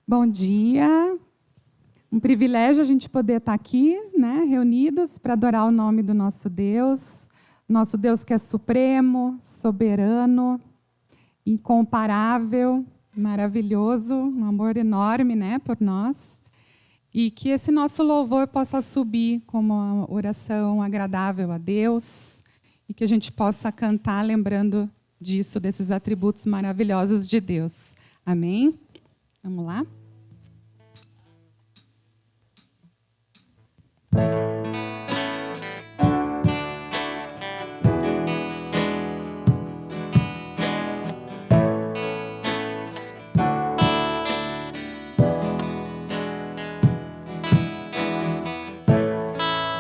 Bom dia. Um privilégio a gente poder estar aqui, né, reunidos para adorar o nome do nosso Deus que é supremo, soberano, incomparável, maravilhoso, um amor enorme, né, por nós. E que esse nosso louvor possa subir como uma oração agradável a Deus e que a gente possa cantar lembrando disso, desses atributos maravilhosos de Deus. Amém? Vamos lá?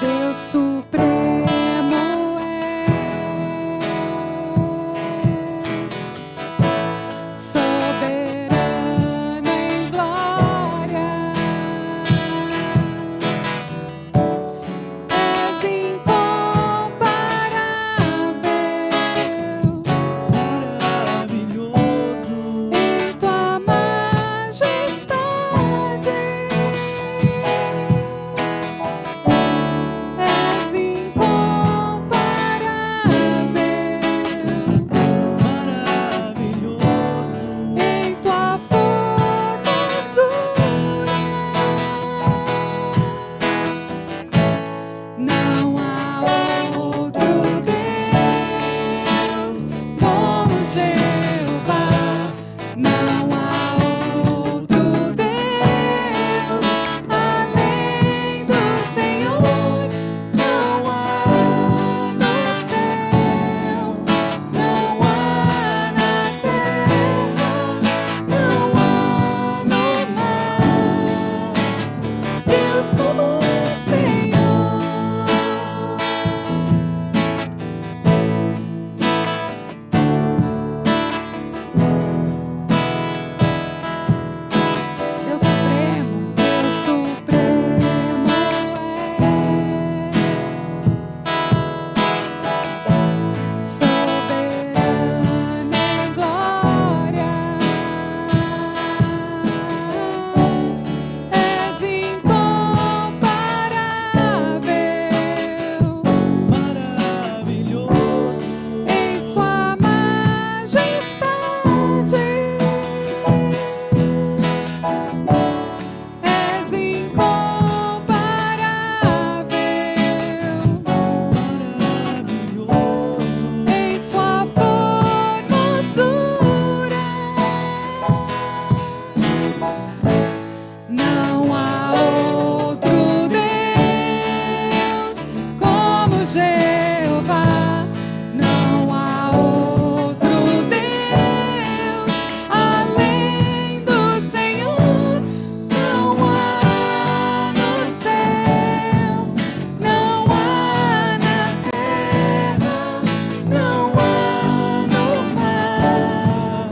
Deus supremo és, soberano em glória, és incomparável, maravilhoso em tua majestade. És incomparável, maravilhoso em tua formosura. Não há outro Deus como Jeová. Não há outro Deus além do Senhor. Não há no céu, não há na terra, não há no mar Deus como o Senhor. Deus supremo és, soberano em glória, és incomparável, maravilhoso em sua majestade. És incomparável, maravilhoso em sua formosura. Não há outro Deus como Jeová. Não há outro Deus além do Senhor. Não há no céu, não há na terra, não há no mar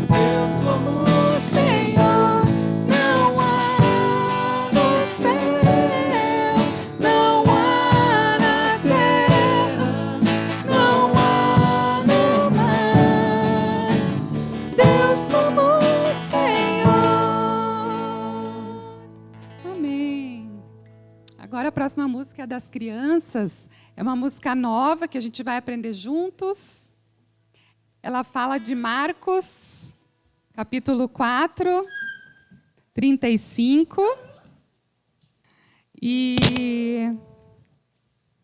Deus como o Senhor. Não há no céu, não há na terra, não há no mar Deus como o Senhor. Amém. Agora a próxima música é das crianças. É uma música nova que a gente vai aprender juntos. Ela fala de Marcos, capítulo 4, 35. E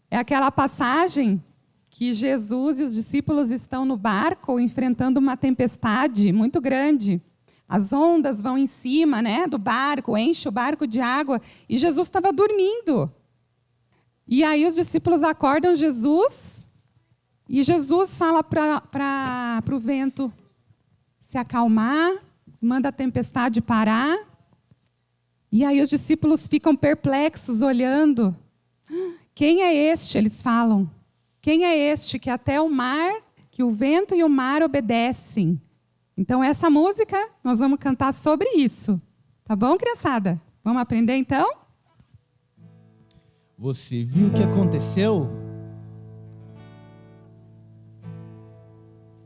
é aquela passagem que Jesus e os discípulos estão no barco enfrentando uma tempestade muito grande. As ondas vão em cima, né, do barco, enche o barco de água, e Jesus estava dormindo. E aí os discípulos acordam Jesus, e Jesus fala para o vento se acalmar, manda a tempestade parar. E aí os discípulos ficam perplexos, olhando. Quem é este? Eles falam. Quem é este que até o mar, que o vento e o mar obedecem? Então, essa música, nós vamos cantar sobre isso. Tá bom, criançada? Vamos aprender, então? Você viu o que aconteceu?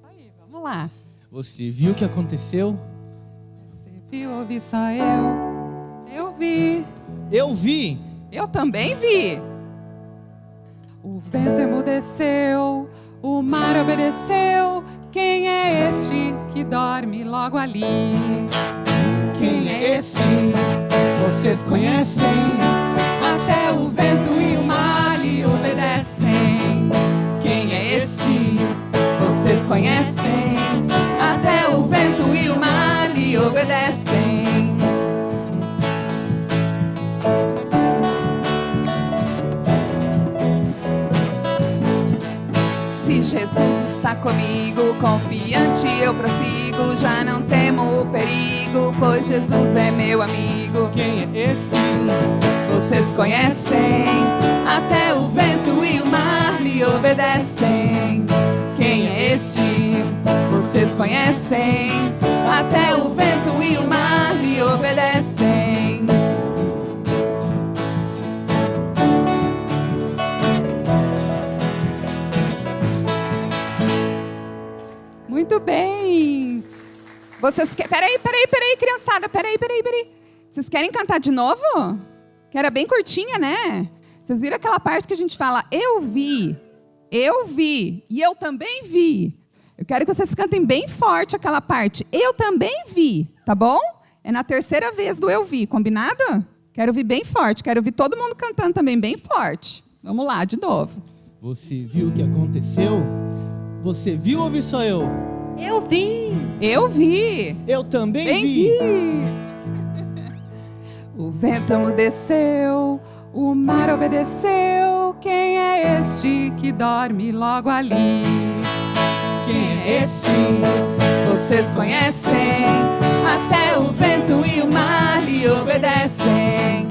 Aí, vamos lá. Você viu o que aconteceu? Você viu, ouvi só eu. Eu vi. Eu vi. Eu também vi. O vento emudeceu, o mar obedeceu. Quem é este que dorme logo ali? Quem é este? Vocês conhecem? Até o vento e o mar lhe obedecem. Quem é este? Vocês conhecem? Até o vento e o mar lhe obedecem. Se Jesus está comigo, confiante eu prossigo, já não temo o perigo, pois Jesus é meu amigo. Quem é esse? Vocês conhecem? Até o vento e o mar lhe obedecem. Quem é este? Vocês conhecem? Até o vento e o mar lhe obedecem. Muito bem. Vocês querem... Peraí, criançada. Peraí. Vocês querem cantar de novo? Que era bem curtinha, né? Vocês viram aquela parte que a gente fala, eu vi, e eu também vi. Eu quero que vocês cantem bem forte aquela parte, eu também vi, tá bom? É na terceira vez do eu vi, combinado? Quero ouvir bem forte, quero ouvir todo mundo cantando também bem forte. Vamos lá, de novo. Você viu o que aconteceu? Você viu ou vi só eu? Eu vi. Eu vi. Eu também Bem vi. O vento emudeceu, o mar obedeceu. Quem é este que dorme logo ali? Quem é este? Vocês conhecem? Até o vento e o mar lhe obedecem.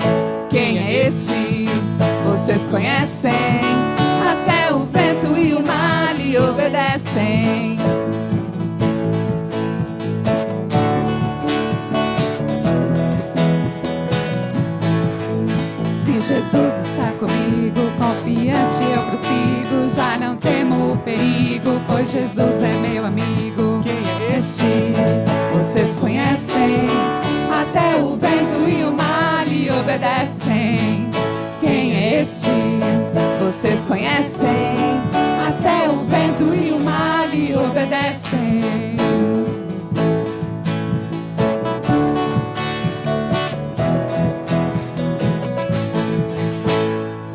Quem é este? Vocês conhecem? Até o vento e o mar lhe obedecem. Se Jesus está comigo, confiante eu prossigo, já não temo o perigo, pois Jesus é meu amigo. Quem é Este? Vocês conhecem? Até o vento e o mar lhe obedecem. Quem é este? Vocês conhecem? Até o vento e o mar lhe obedecem.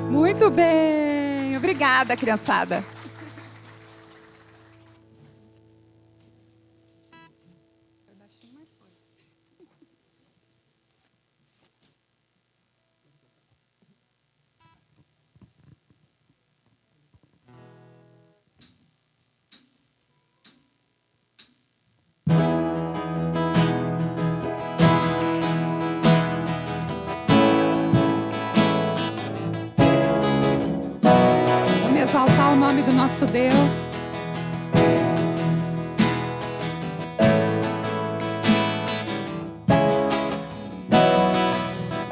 Muito bem, obrigada, criançada. Vamos exaltar o nome do nosso Deus.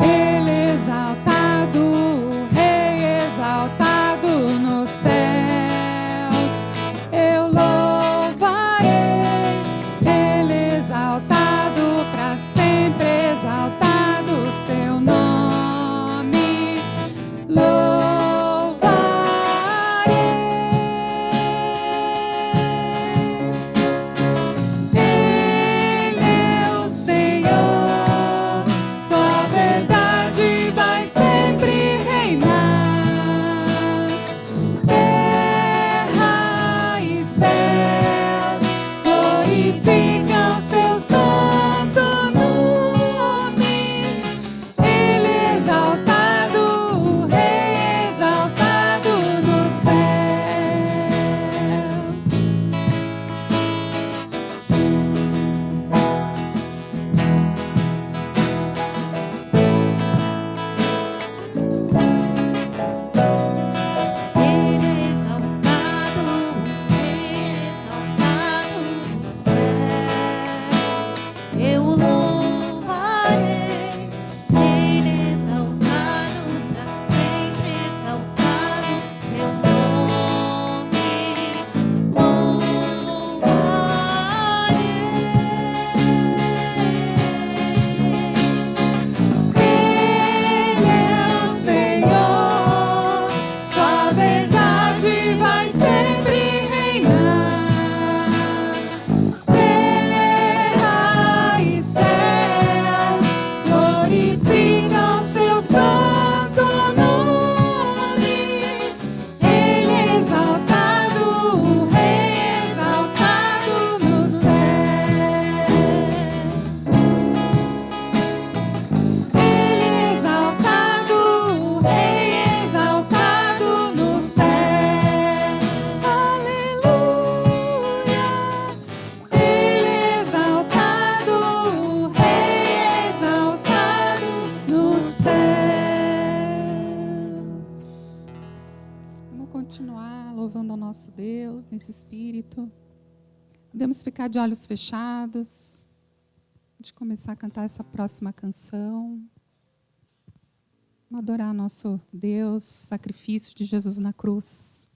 Ele exaltado, o Rei exaltado nos céus. Eu louvarei. Ele exaltado, para sempre exaltado o seu nome. Louvarei. momento. Podemos ficar de olhos fechados, de começar a cantar essa próxima canção. Vamos adorar nosso Deus, sacrifício de Jesus na cruz.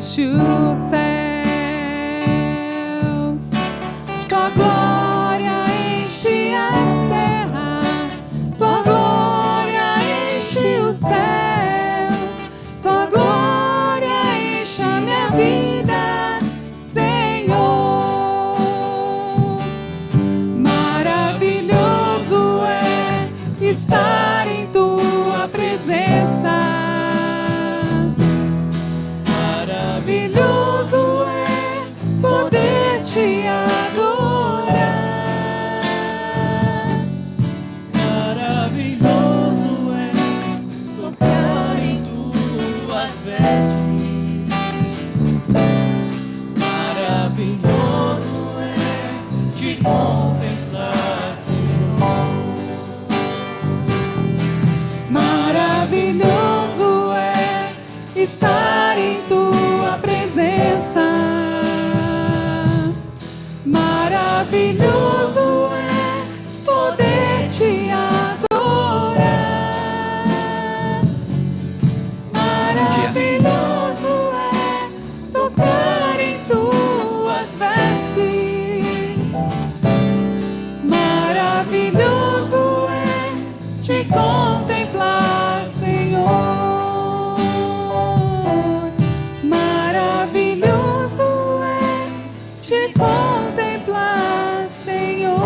enche os céus, tua glória enche a terra, tua glória enche os céus, tua glória enche a minha vida, Senhor. Maravilhoso é estar em tua presença. Maravilhoso é poder te adorar. Maravilhoso é tocar em tuas vestes. Maravilhoso é te contemplar, Senhor. Maravilhoso é estar em tua presença. Maravilhoso é poder te adorar. Maravilhoso é tocar em tuas vestes. Maravilhoso é te contemplar, Senhor. Maravilhoso é te contemplar, Senhor.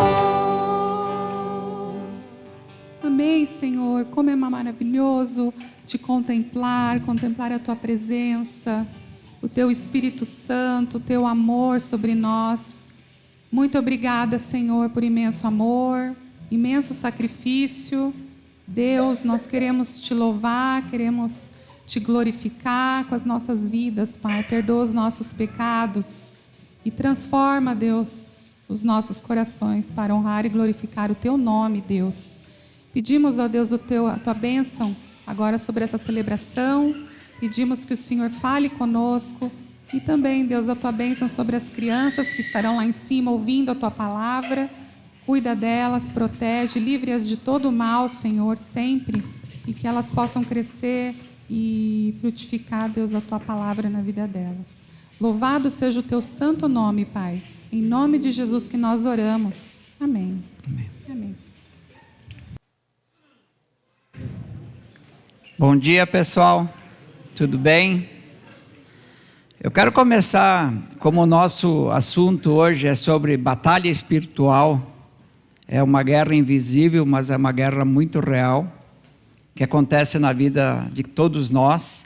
Amém, Senhor. Como é maravilhoso te contemplar, contemplar a tua presença, o teu Espírito Santo, o teu amor sobre nós. Muito obrigada, Senhor, por imenso amor, imenso sacrifício. Deus, nós queremos te louvar, queremos te glorificar com as nossas vidas, Pai. Perdoa os nossos pecados e transforma, Deus, os nossos corações para honrar e glorificar o teu nome, Deus. Pedimos, ó Deus, a tua bênção agora sobre essa celebração. Pedimos que o Senhor fale conosco e também, Deus, a tua bênção sobre as crianças que estarão lá em cima ouvindo a tua palavra. Cuida delas, protege, livre-as de todo o mal, Senhor, sempre, e que elas possam crescer e frutificar, Deus, a tua palavra na vida delas. Louvado seja o teu santo nome, Pai. Em nome de Jesus que nós oramos. Amém. Amém. Amém, Senhor. Bom dia, pessoal. Tudo bem? Eu quero começar, como o nosso assunto hoje é sobre batalha espiritual. É uma guerra invisível, mas é uma guerra muito real, que acontece na vida de todos nós.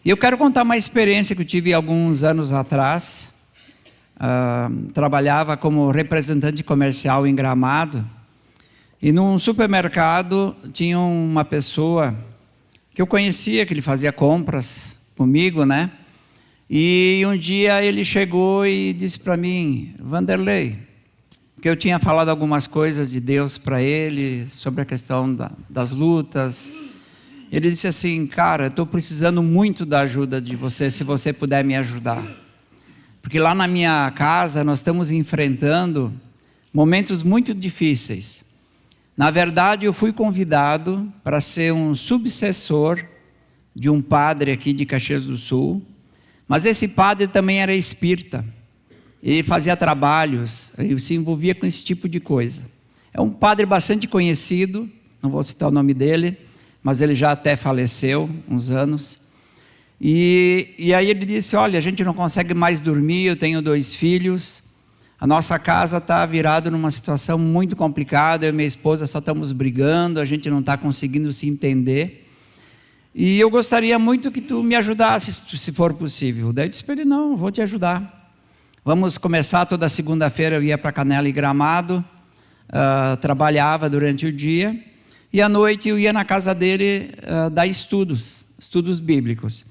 E eu quero contar uma experiência que eu tive alguns anos atrás. Trabalhava como representante comercial em Gramado. E num supermercado tinha uma pessoa que eu conhecia, que ele fazia compras comigo, né? E um dia ele chegou e disse para mim: Vanderlei, que eu tinha falado algumas coisas de Deus para ele, sobre a questão das lutas. Ele disse assim: cara, eu estou precisando muito da ajuda de você, se você puder me ajudar. Porque lá na minha casa nós estamos enfrentando momentos muito difíceis. Na verdade, eu fui convidado para ser um subsessor de um padre aqui de Caxias do Sul, mas esse padre também era espírita. Ele fazia trabalhos, ele se envolvia com esse tipo de coisa. É um padre bastante conhecido, não vou citar o nome dele, mas ele já até faleceu, uns anos. E aí ele disse: olha, a gente não consegue mais dormir, eu tenho 2 filhos, a nossa casa está virada numa situação muito complicada, eu e minha esposa só estamos brigando, a gente não está conseguindo se entender. E eu gostaria muito que tu me ajudasse, se for possível. Daí eu disse para ele: não, vou te ajudar. Vamos começar. Toda segunda-feira eu ia para Canela e Gramado, trabalhava durante o dia, e à noite eu ia na casa dele dar estudos bíblicos.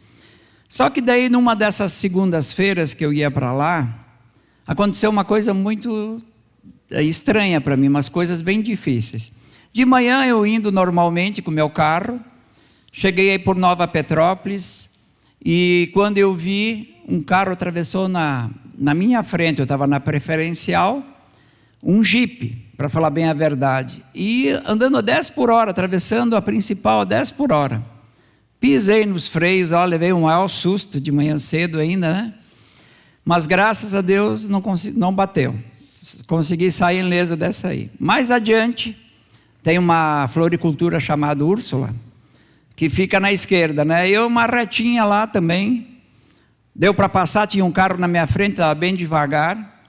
Só que daí, numa dessas segundas-feiras que eu ia para lá, aconteceu uma coisa muito estranha para mim, umas coisas bem difíceis. De manhã eu indo normalmente com o meu carro, cheguei aí por Nova Petrópolis, e quando eu vi, um carro atravessou na minha frente, eu estava na preferencial, um Jeep, para falar bem a verdade, e andando a 10 por hora, atravessando a principal a 10 por hora. pisei nos freios, levei um maior susto de manhã cedo ainda, né? Mas graças a Deus não bateu. Consegui sair ileso dessa aí. Mais adiante, tem uma floricultura chamada Úrsula, que fica na esquerda, né? Eu uma retinha lá também, deu para passar, tinha um carro na minha frente, estava bem devagar.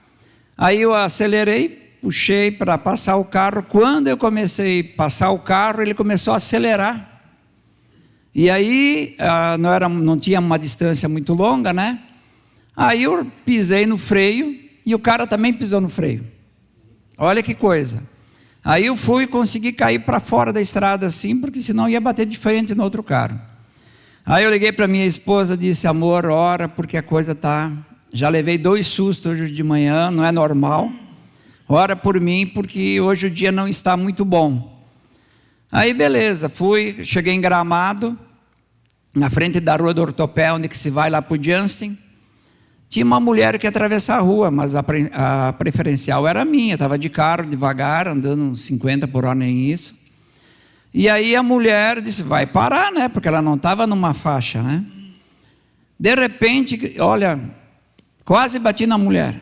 Aí eu acelerei, puxei para passar o carro. Quando eu comecei a passar o carro, ele começou a acelerar. E aí, não tinha uma distância muito longa, né? Aí eu pisei no freio e o cara também pisou no freio. Olha que coisa. Aí eu consegui cair para fora da estrada assim, porque senão ia bater de frente no outro carro. Aí eu liguei para minha esposa, disse: amor, ora, porque a coisa tá... Já levei 2 sustos hoje de manhã, não é normal. Ora por mim, porque hoje o dia não está muito bom. Aí beleza, cheguei em Gramado, na frente da rua do Ortopé, onde que se vai lá para o Jansen. Tinha uma mulher que ia atravessar a rua, mas a preferencial era minha, estava de carro, devagar, andando uns 50 por hora, nem isso. E aí a mulher disse: vai parar, né? Porque ela não estava numa faixa, né? De repente, olha, quase bati na mulher.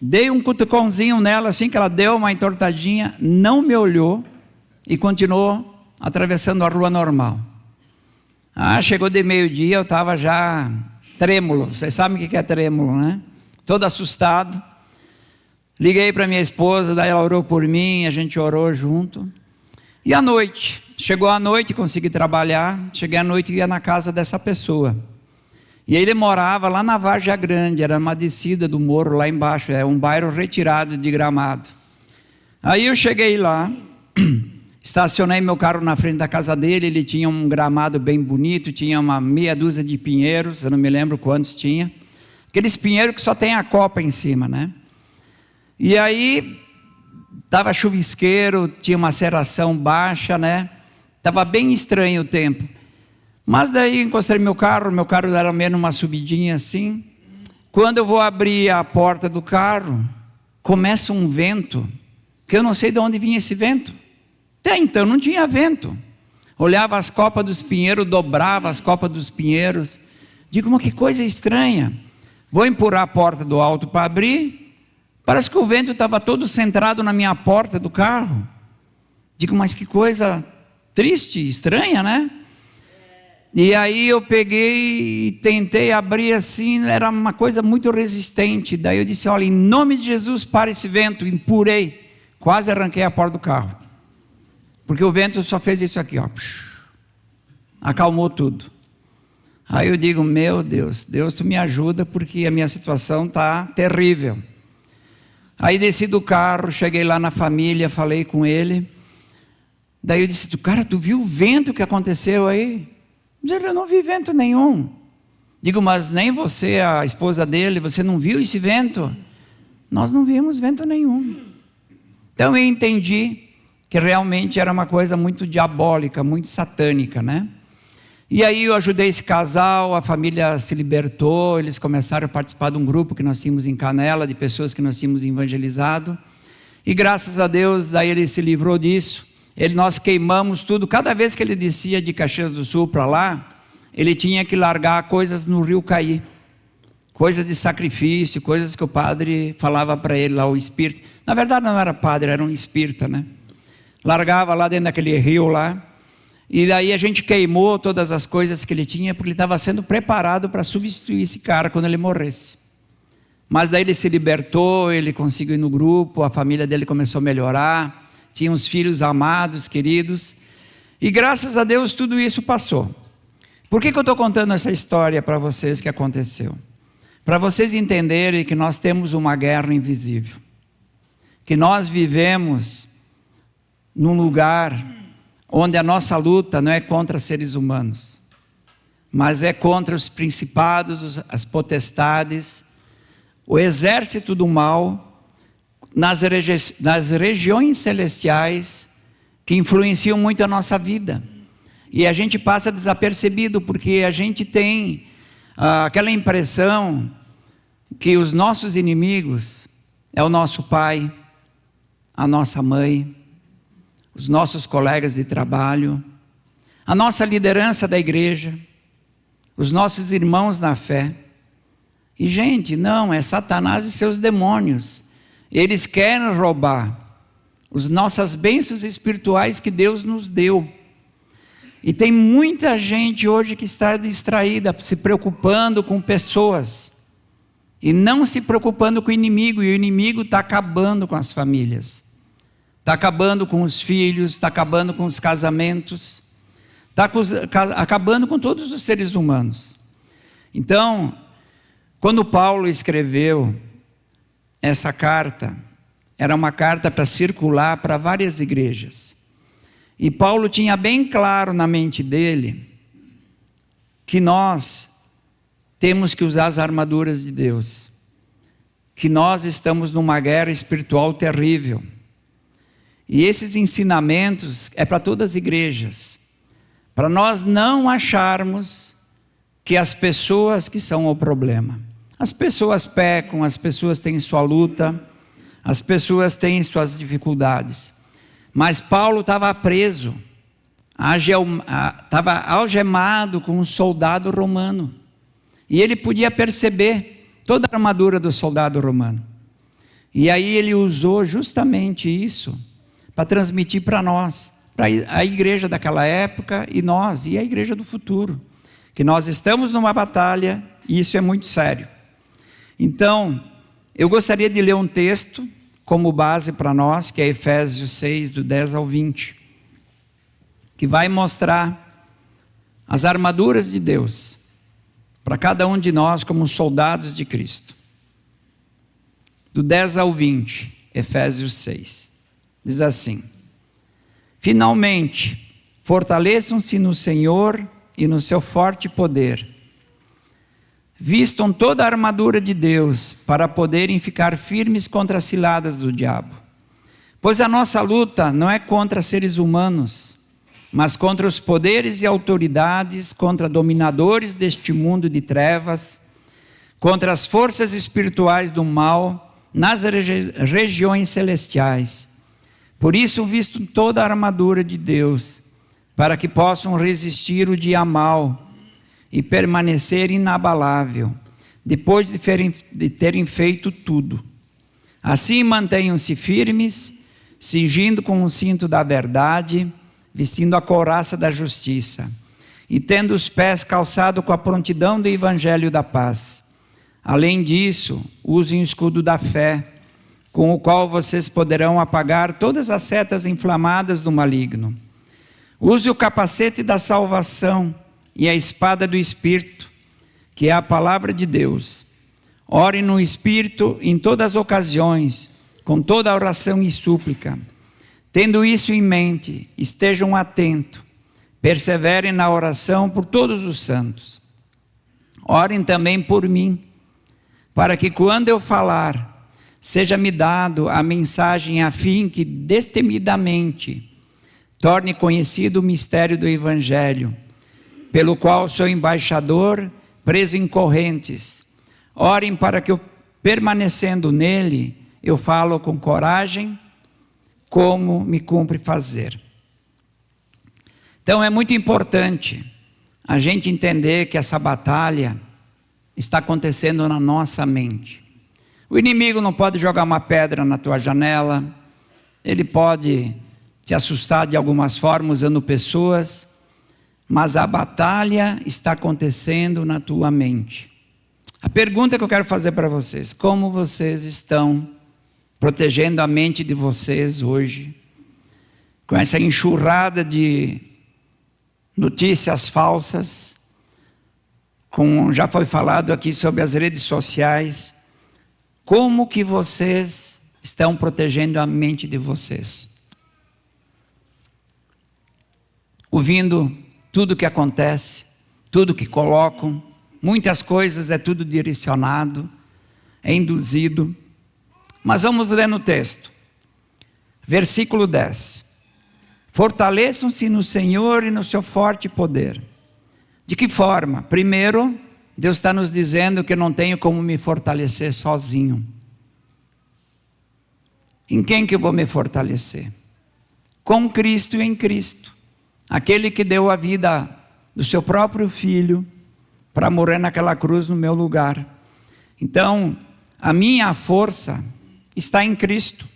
Dei um cutucãozinho nela, assim que ela deu uma entortadinha, não me olhou e continuou atravessando a rua normal. Chegou de meio-dia, eu estava já trêmulo. Vocês sabem o que é trêmulo, né? Todo assustado. Liguei para minha esposa, daí ela orou por mim, a gente orou junto. E à noite, chegou a noite, consegui trabalhar. Cheguei à noite e ia na casa dessa pessoa. E ele morava lá na Várzea Grande, era uma descida do morro lá embaixo, é um bairro retirado de Gramado. Aí eu cheguei lá, estacionei meu carro na frente da casa dele. Ele tinha um gramado bem bonito, tinha uma meia dúzia de pinheiros, eu não me lembro quantos tinha. Aqueles pinheiros que só tem a copa em cima, né? E aí, estava chuvisqueiro, tinha uma aeração baixa, né? Estava bem estranho o tempo. Mas daí encostei meu carro era menos uma subidinha assim. Quando eu vou abrir a porta do carro, começa um vento, que eu não sei de onde vinha esse vento. Até então não tinha vento. Olhava as copas dos pinheiros, dobrava as copas dos pinheiros. Digo, mas que coisa estranha. Vou empurrar a porta do alto para abrir. Parece que o vento estava todo centrado na minha porta do carro. Digo, mas que coisa triste, estranha, né? E aí eu peguei e tentei abrir assim, era uma coisa muito resistente. Daí eu disse: olha, em nome de Jesus, para esse vento. Empurrei, quase arranquei a porta do carro. Porque o vento só fez isso aqui, ó. Acalmou tudo. Aí eu digo: meu Deus, Deus, tu me ajuda, porque a minha situação está terrível. Aí desci do carro, cheguei lá na família, falei com ele. Daí eu disse: cara, tu viu o vento que aconteceu aí? Eu não vi vento nenhum. Digo, mas nem você, a esposa dele, você não viu esse vento? Nós não vimos vento nenhum. Então eu entendi que realmente era uma coisa muito diabólica, muito satânica, né? E aí eu ajudei esse casal, a família se libertou, eles começaram a participar de um grupo que nós tínhamos em Canela, de pessoas que nós tínhamos evangelizado. E graças a Deus, daí ele se livrou disso. Nós queimamos tudo. Cada vez que ele descia de Caxias do Sul para lá, ele tinha que largar coisas no rio Caí. Coisas de sacrifício, coisas que o padre falava para ele lá, o espírita. Na verdade não era padre, era um espírita, né? Largava lá dentro daquele rio lá. E daí a gente queimou todas as coisas que ele tinha, porque ele estava sendo preparado para substituir esse cara quando ele morresse. Mas daí ele se libertou, ele conseguiu ir no grupo, a família dele começou a melhorar. Tinha uns filhos amados, queridos, e graças a Deus tudo isso passou. Por que eu estou contando essa história para vocês que aconteceu? Para vocês entenderem que nós temos uma guerra invisível, que nós vivemos num lugar onde a nossa luta não é contra seres humanos, mas é contra os principados, as potestades, o exército do mal, nas regiões celestiais, que influenciam muito a nossa vida. E a gente passa desapercebido, porque a gente tem aquela impressão que os nossos inimigos é o nosso pai, a nossa mãe, os nossos colegas de trabalho, a nossa liderança da igreja, os nossos irmãos na fé. E gente, não, é Satanás e seus demônios. Eles querem roubar as nossas bênçãos espirituais que Deus nos deu. E tem muita gente hoje que está distraída, se preocupando com pessoas, e não se preocupando com o inimigo, e o inimigo está acabando com as famílias, está acabando com os filhos, está acabando com os casamentos, está acabando com todos os seres humanos. Então, quando Paulo escreveu essa carta, era uma carta para circular para várias igrejas. E Paulo tinha bem claro na mente dele que nós temos que usar as armaduras de Deus, que nós estamos numa guerra espiritual terrível. E esses ensinamentos é para todas as igrejas, para nós não acharmos que as pessoas que são o problema. As pessoas pecam, as pessoas têm sua luta, as pessoas têm suas dificuldades. Mas Paulo estava preso, estava algemado com um soldado romano. E ele podia perceber toda a armadura do soldado romano. E aí ele usou justamente isso para transmitir para nós, para a igreja daquela época e nós, e a igreja do futuro. Que nós estamos numa batalha e isso é muito sério. Então, eu gostaria de ler um texto como base para nós, que é Efésios 6, do 10 ao 20, que vai mostrar as armaduras de Deus para cada um de nós como soldados de Cristo. Do 10 ao 20, Efésios 6, diz assim: finalmente, fortaleçam-se no Senhor e no seu forte poder. Vistam toda a armadura de Deus para poderem ficar firmes contra as ciladas do diabo. Pois a nossa luta não é contra seres humanos, mas contra os poderes e autoridades, contra dominadores deste mundo de trevas, contra as forças espirituais do mal nas regiões celestiais. Por isso vistam toda a armadura de Deus, para que possam resistir o dia mau e permanecer inabalável, depois de terem feito tudo. Assim mantenham-se firmes, cingindo com o cinto da verdade, vestindo a couraça da justiça, e tendo os pés calçados com a prontidão do evangelho da paz. Além disso, usem o escudo da fé, com o qual vocês poderão apagar todas as setas inflamadas do maligno. Use o capacete da salvação e a espada do Espírito, que é a palavra de Deus. Ore no Espírito em todas as ocasiões, com toda a oração e súplica. Tendo isso em mente, estejam atentos, perseverem na oração por todos os santos. Orem também por mim, para que quando eu falar, seja-me dado a mensagem a fim que destemidamente torne conhecido o mistério do Evangelho, pelo qual sou embaixador, preso em correntes. Orem para que eu, permanecendo nele, eu falo com coragem, como me cumpre fazer. Então é muito importante a gente entender que essa batalha está acontecendo na nossa mente. O inimigo não pode jogar uma pedra na tua janela, ele pode te assustar de algumas formas usando pessoas, mas a batalha está acontecendo na tua mente. A pergunta que eu quero fazer para vocês: como vocês estão protegendo a mente de vocês hoje, com essa enxurrada de notícias falsas, já foi falado aqui sobre as redes sociais, como que vocês estão protegendo a mente de vocês? Ouvindo tudo que acontece, tudo que colocam, muitas coisas é tudo direcionado, é induzido. Mas vamos ler no texto, versículo 10. Fortaleçam-se no Senhor e no seu forte poder. De que forma? Primeiro, Deus está nos dizendo que eu não tenho como me fortalecer sozinho. Em quem que eu vou me fortalecer? Com Cristo e em Cristo. aquele que deu a vida do seu próprio filho para morrer naquela cruz no meu lugar. Então, a minha força está em Cristo.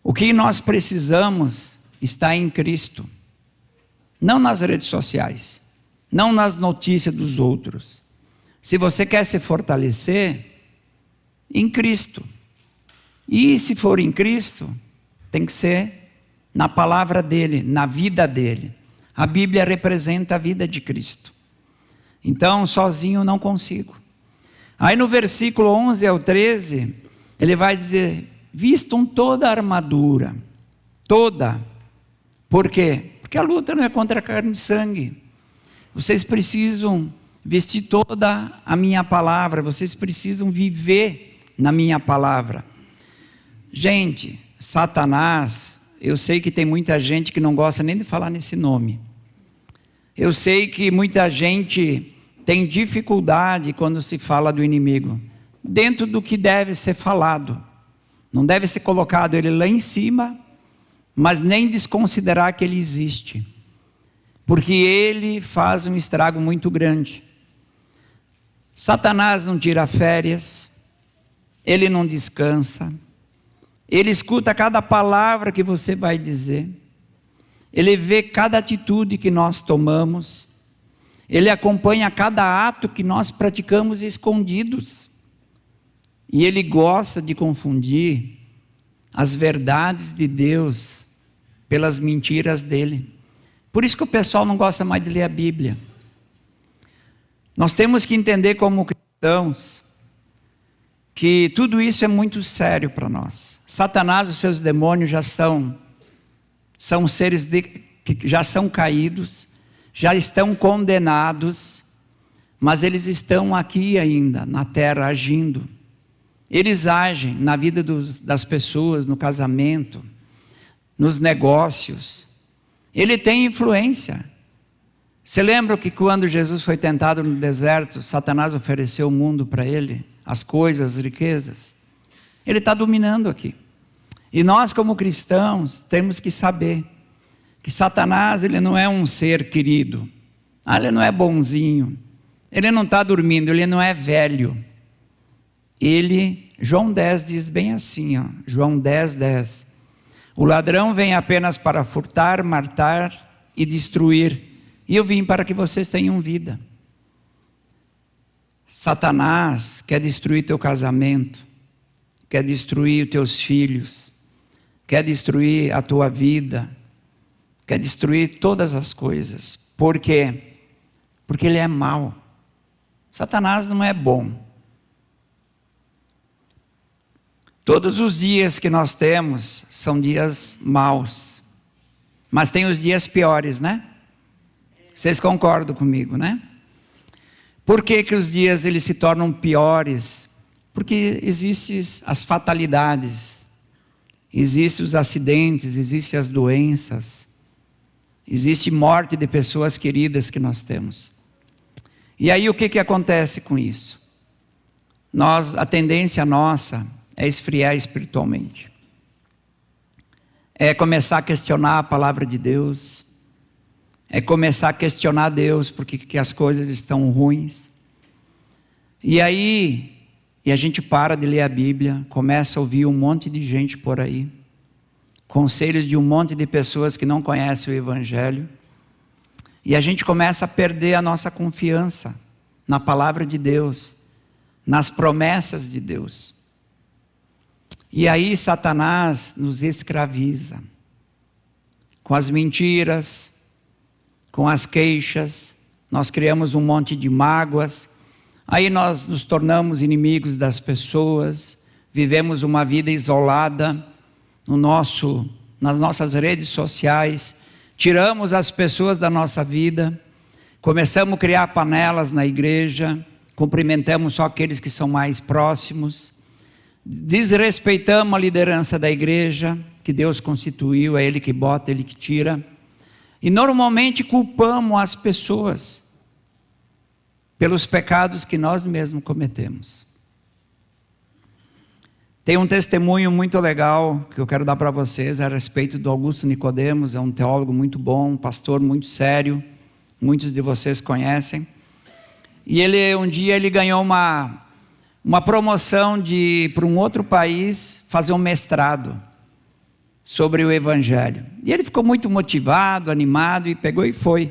O que nós precisamos está em Cristo. Não nas redes sociais, não nas notícias dos outros. Se você quer se fortalecer, em Cristo. E se for em Cristo, tem que ser na palavra dele, na vida dele. A Bíblia representa a vida de Cristo. Então, sozinho não consigo. Aí no versículo 11 ao 13, ele vai dizer: vistam toda a armadura, toda. Por quê? Porque a luta não é contra carne e sangue. Vocês precisam vestir toda a minha palavra, vocês precisam viver na minha palavra. Gente, Satanás, eu sei que tem muita gente que não gosta nem de falar nesse nome. Eu sei que muita gente tem dificuldade quando se fala do inimigo, dentro do que deve ser falado. Não deve ser colocado ele lá em cima, mas nem desconsiderar que ele existe, porque ele faz um estrago muito grande. Satanás não tira férias, ele não descansa, ele escuta cada palavra que você vai dizer, ele vê cada atitude que nós tomamos, ele acompanha cada ato que nós praticamos escondidos, e ele gosta de confundir as verdades de Deus pelas mentiras dele. Por isso que o pessoal não gosta mais de ler a Bíblia. Nós temos que entender como cristãos que tudo isso é muito sério para nós. Satanás e os seus demônios já são seres que já são caídos, já estão condenados, mas eles estão aqui ainda na terra agindo. Eles agem na vida das pessoas, no casamento, nos negócios. Ele tem influência. Você lembra que quando Jesus foi tentado no deserto, Satanás ofereceu o mundo para ele, as coisas, as riquezas? Ele está dominando aqui. E nós, como cristãos, temos que saber que Satanás, ele não é um ser querido. Ele não é bonzinho. Ele não está dormindo, ele não é velho. João 10 diz bem assim, João 10, 10. O ladrão vem apenas para furtar, matar e destruir. E eu vim para que vocês tenham vida. Satanás quer destruir teu casamento, quer destruir os teus filhos, quer destruir a tua vida, quer destruir todas as coisas. Por quê? Porque ele é mau. Satanás não é bom. Todos os dias que nós temos são dias maus, mas tem os dias piores, né? Vocês concordam comigo, né? Por que os dias eles se tornam piores? Porque existem as fatalidades, existem os acidentes, existem as doenças, existe morte de pessoas queridas que nós temos. E aí o que acontece com isso? A tendência nossa é esfriar espiritualmente, é começar a questionar a palavra de Deus, é começar a questionar Deus porque as coisas estão ruins, e aí a gente para de ler a Bíblia, começa a ouvir um monte de gente por aí, conselhos de um monte de pessoas que não conhecem o Evangelho, e a gente começa a perder a nossa confiança na palavra de Deus, nas promessas de Deus. E aí Satanás nos escraviza, com as mentiras, com as queixas, nós criamos um monte de mágoas, aí nós nos tornamos inimigos das pessoas, vivemos uma vida isolada nas nossas redes sociais, tiramos as pessoas da nossa vida, começamos a criar panelas na igreja, cumprimentamos só aqueles que são mais próximos, desrespeitamos a liderança da igreja, que Deus constituiu, é Ele que bota, Ele que tira, e normalmente culpamos as pessoas pelos pecados que nós mesmos cometemos. Tem um testemunho muito legal que eu quero dar para vocês a respeito do Augusto Nicodemos. É um teólogo muito bom, um pastor muito sério. Muitos de vocês conhecem. E um dia ele ganhou uma promoção de ir para um outro país fazer um mestrado sobre o Evangelho. E ele ficou muito motivado, animado, e pegou e foi.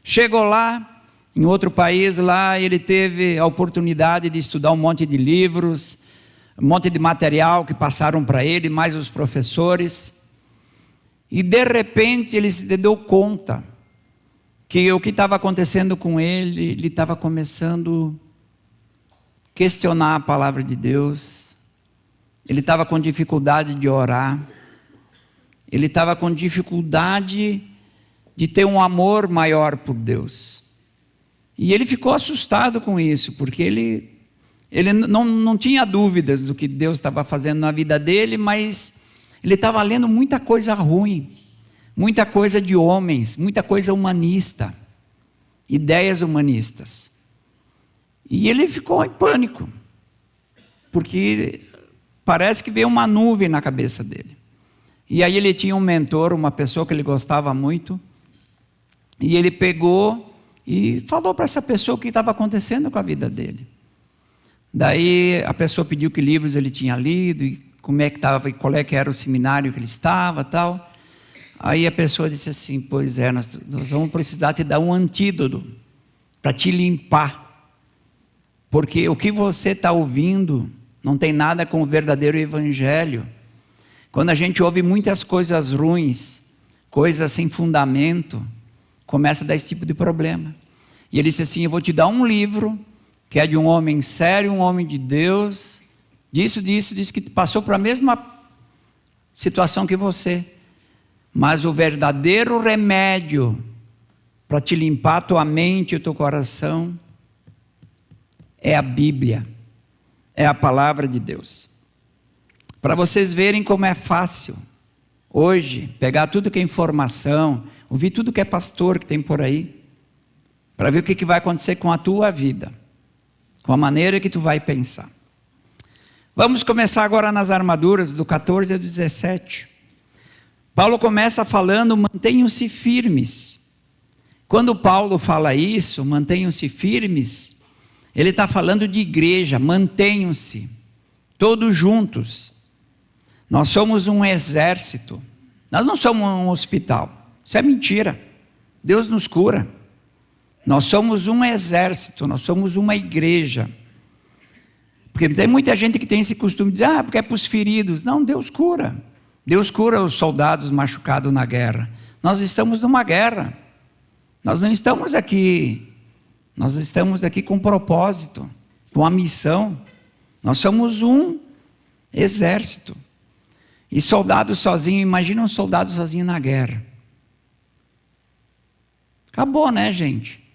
Chegou lá, em outro país, lá ele teve a oportunidade de estudar um monte de livros, um monte de material que passaram para ele, mais os professores. E de repente ele se deu conta que o que estava acontecendo com ele estava começando a questionar a palavra de Deus. Ele estava com dificuldade de orar. Ele estava com dificuldade de ter um amor maior por Deus. E ele ficou assustado com isso, porque ele não tinha dúvidas do que Deus estava fazendo na vida dele, mas ele estava lendo muita coisa ruim, muita coisa de homens, muita coisa humanista, ideias humanistas. E ele ficou em pânico, porque parece que veio uma nuvem na cabeça dele. E aí ele tinha um mentor, uma pessoa que ele gostava muito, e ele pegou e falou para essa pessoa o que estava acontecendo com a vida dele. Daí a pessoa pediu que livros ele tinha lido, e como é que estava, e qual é que era o seminário que ele estava, tal. Aí a pessoa disse assim: pois é, nós vamos precisar te dar um antídoto para te limpar, porque o que você está ouvindo não tem nada com o verdadeiro evangelho. Quando a gente ouve muitas coisas ruins, coisas sem fundamento, começa a dar esse tipo de problema. E ele disse assim: eu vou te dar um livro que é de um homem sério, um homem de Deus, disse que passou por a mesma situação que você, mas o verdadeiro remédio para te limpar a tua mente e o teu coração é a Bíblia, é a palavra de Deus. Para vocês verem como é fácil hoje pegar tudo que é informação, ouvir tudo que é pastor que tem por aí, para ver o que vai acontecer com a tua vida, com a maneira que tu vai pensar. Vamos começar agora nas armaduras, do 14 ao 17. Paulo começa falando: mantenham-se firmes. Quando Paulo fala isso, mantenham-se firmes, ele está falando de igreja. Mantenham-se todos juntos. Nós somos um exército, nós não somos um hospital, isso é mentira, Deus nos cura. Nós somos um exército, nós somos uma igreja. Porque tem muita gente que tem esse costume de dizer: porque é para os feridos. Não, Deus cura os soldados machucados na guerra. Nós estamos numa guerra, nós não estamos aqui, nós estamos aqui com um propósito, com uma missão. Nós somos um exército. E soldado sozinho, imagina um soldado sozinho na guerra. Acabou, né, gente?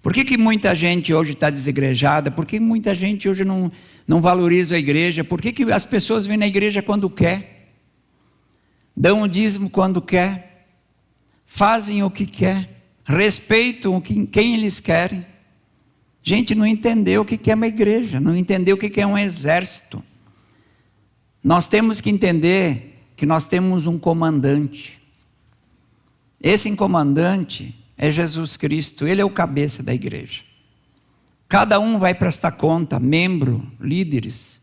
Por que muita gente hoje está desigrejada? Por que muita gente hoje não valoriza a igreja? Por que as pessoas vêm na igreja quando quer? Dão o dízimo quando quer? Fazem o que quer? Respeitam quem eles querem? Gente, não entendeu o que é uma igreja, não entendeu o que é um exército. Nós temos que entender que nós temos um comandante. Esse comandante é Jesus Cristo, Ele é o cabeça da igreja. Cada um vai prestar conta, membro, líderes.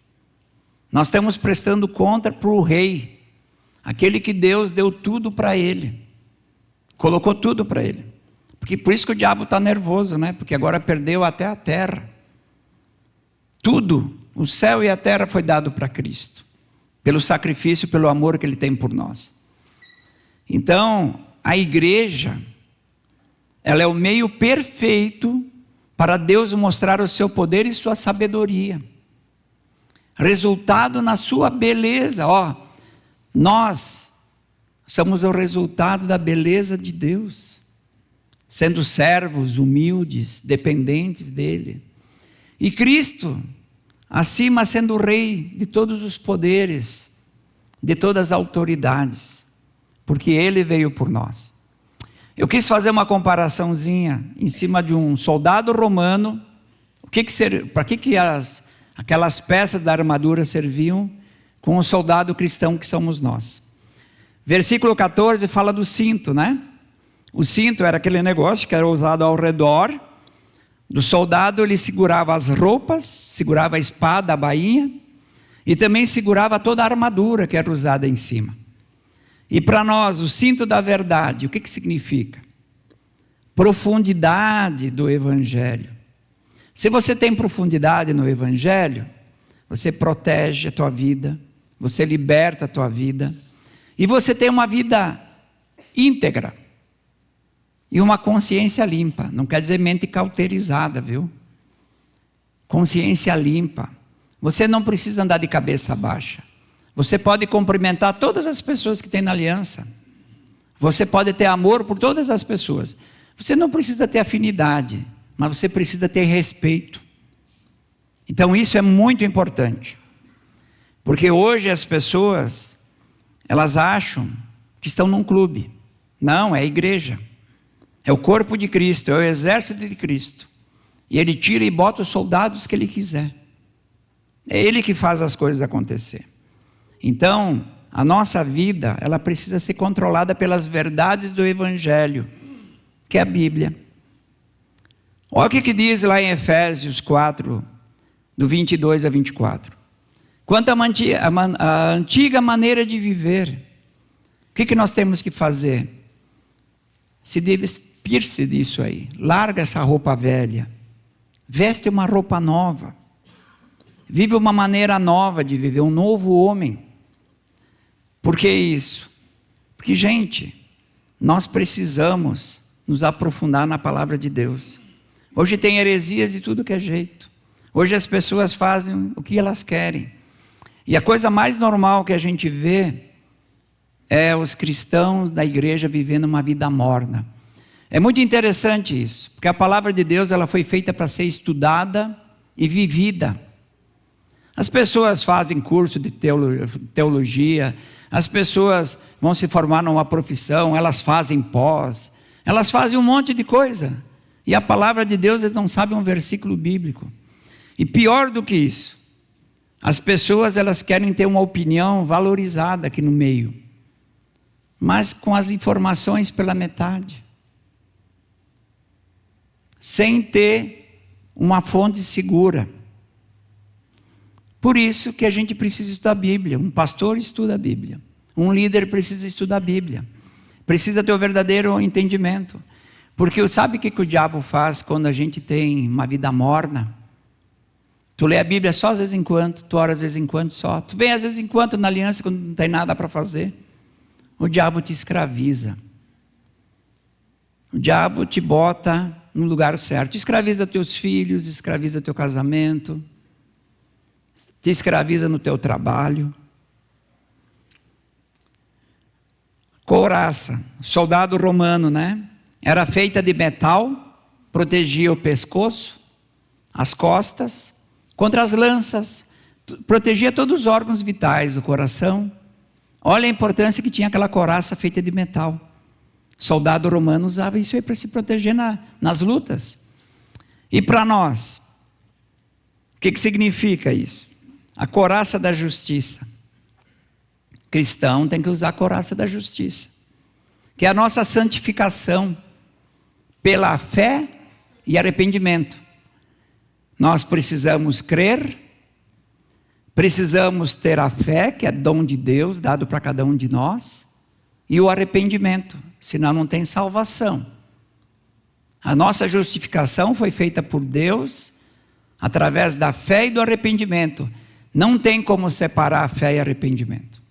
Nós estamos prestando conta para o rei, aquele que Deus deu tudo para ele, colocou tudo para ele. Porque por isso que o diabo está nervoso, né? Porque agora perdeu até a terra. Tudo, o céu e a terra foi dado para Cristo, pelo sacrifício, pelo amor que Ele tem por nós. Então, a igreja, ela é o meio perfeito para Deus mostrar o seu poder e sua sabedoria. Resultado na sua beleza. Nós somos o resultado da beleza de Deus, sendo servos, humildes, dependentes dEle. E Cristo, acima, sendo o Rei de todos os poderes, de todas as autoridades, porque Ele veio por nós. Eu quis fazer uma comparaçãozinha em cima de um soldado romano. Para que aquelas peças da armadura serviam? com o soldado cristão que somos nós. Versículo 14 fala do cinto, né? O cinto era aquele negócio que era usado ao redor do soldado. Ele segurava as roupas, segurava a espada, a bainha, e também segurava toda a armadura que era usada em cima. E para nós, o cinto da verdade, o que significa? Profundidade do Evangelho. Se você tem profundidade no Evangelho, você protege a tua vida, você liberta a tua vida, e você tem uma vida íntegra, e uma consciência limpa. Não quer dizer mente cauterizada, viu? Consciência limpa. Você não precisa andar de cabeça baixa. Você pode cumprimentar todas as pessoas que tem na aliança. Você pode ter amor por todas as pessoas. Você não precisa ter afinidade, mas você precisa ter respeito. Então isso é muito importante. Porque hoje as pessoas, elas acham que estão num clube. Não, é a igreja. É o corpo de Cristo, é o exército de Cristo. E Ele tira e bota os soldados que Ele quiser. É Ele que faz as coisas acontecer. Então, a nossa vida, ela precisa ser controlada pelas verdades do Evangelho, que é a Bíblia. Olha o que diz lá em Efésios 4, do 22 a 24. Quanto à antiga maneira de viver, o que nós temos que fazer? Se despir-se disso aí. Larga essa roupa velha. Veste uma roupa nova. Vive uma maneira nova de viver, um novo homem. Por que isso? Porque, gente, nós precisamos nos aprofundar na palavra de Deus. Hoje tem heresias de tudo que é jeito. Hoje as pessoas fazem o que elas querem. E a coisa mais normal que a gente vê é os cristãos da igreja vivendo uma vida morna. É muito interessante isso, porque a palavra de Deus ela foi feita para ser estudada e vivida. As pessoas fazem curso de teologia, as pessoas vão se formar numa profissão, elas fazem pós, elas fazem um monte de coisa. E a palavra de Deus, eles não sabem um versículo bíblico. E pior do que isso, as pessoas elas querem ter uma opinião valorizada aqui no meio, mas com as informações pela metade, sem ter uma fonte segura. Por isso que a gente precisa estudar a Bíblia. Um pastor estuda a Bíblia. Um líder precisa estudar a Bíblia. Precisa ter o verdadeiro entendimento. Porque sabe o que o diabo faz quando a gente tem uma vida morna? Tu lê a Bíblia só às vezes em quando, tu ora às vezes em quando só. Tu vem às vezes em quando na aliança quando não tem nada para fazer. O diabo te escraviza. O diabo te bota no lugar certo. Escraviza teus filhos, escraviza teu casamento, te escraviza no teu trabalho. Couraça, soldado romano, né? Era feita de metal, protegia o pescoço, as costas, contra as lanças, protegia todos os órgãos vitais, o coração. Olha a importância que tinha aquela couraça feita de metal. Soldado romano usava isso aí para se proteger nas lutas. E para nós, o que significa isso? A couraça da justiça. Cristão tem que usar a couraça da justiça, que é a nossa santificação pela fé e arrependimento. Nós precisamos crer, precisamos ter a fé, que é dom de Deus, dado para cada um de nós, e o arrependimento, senão não tem salvação. A nossa justificação foi feita por Deus, através da fé e do arrependimento. Não tem como separar a fé e arrependimento.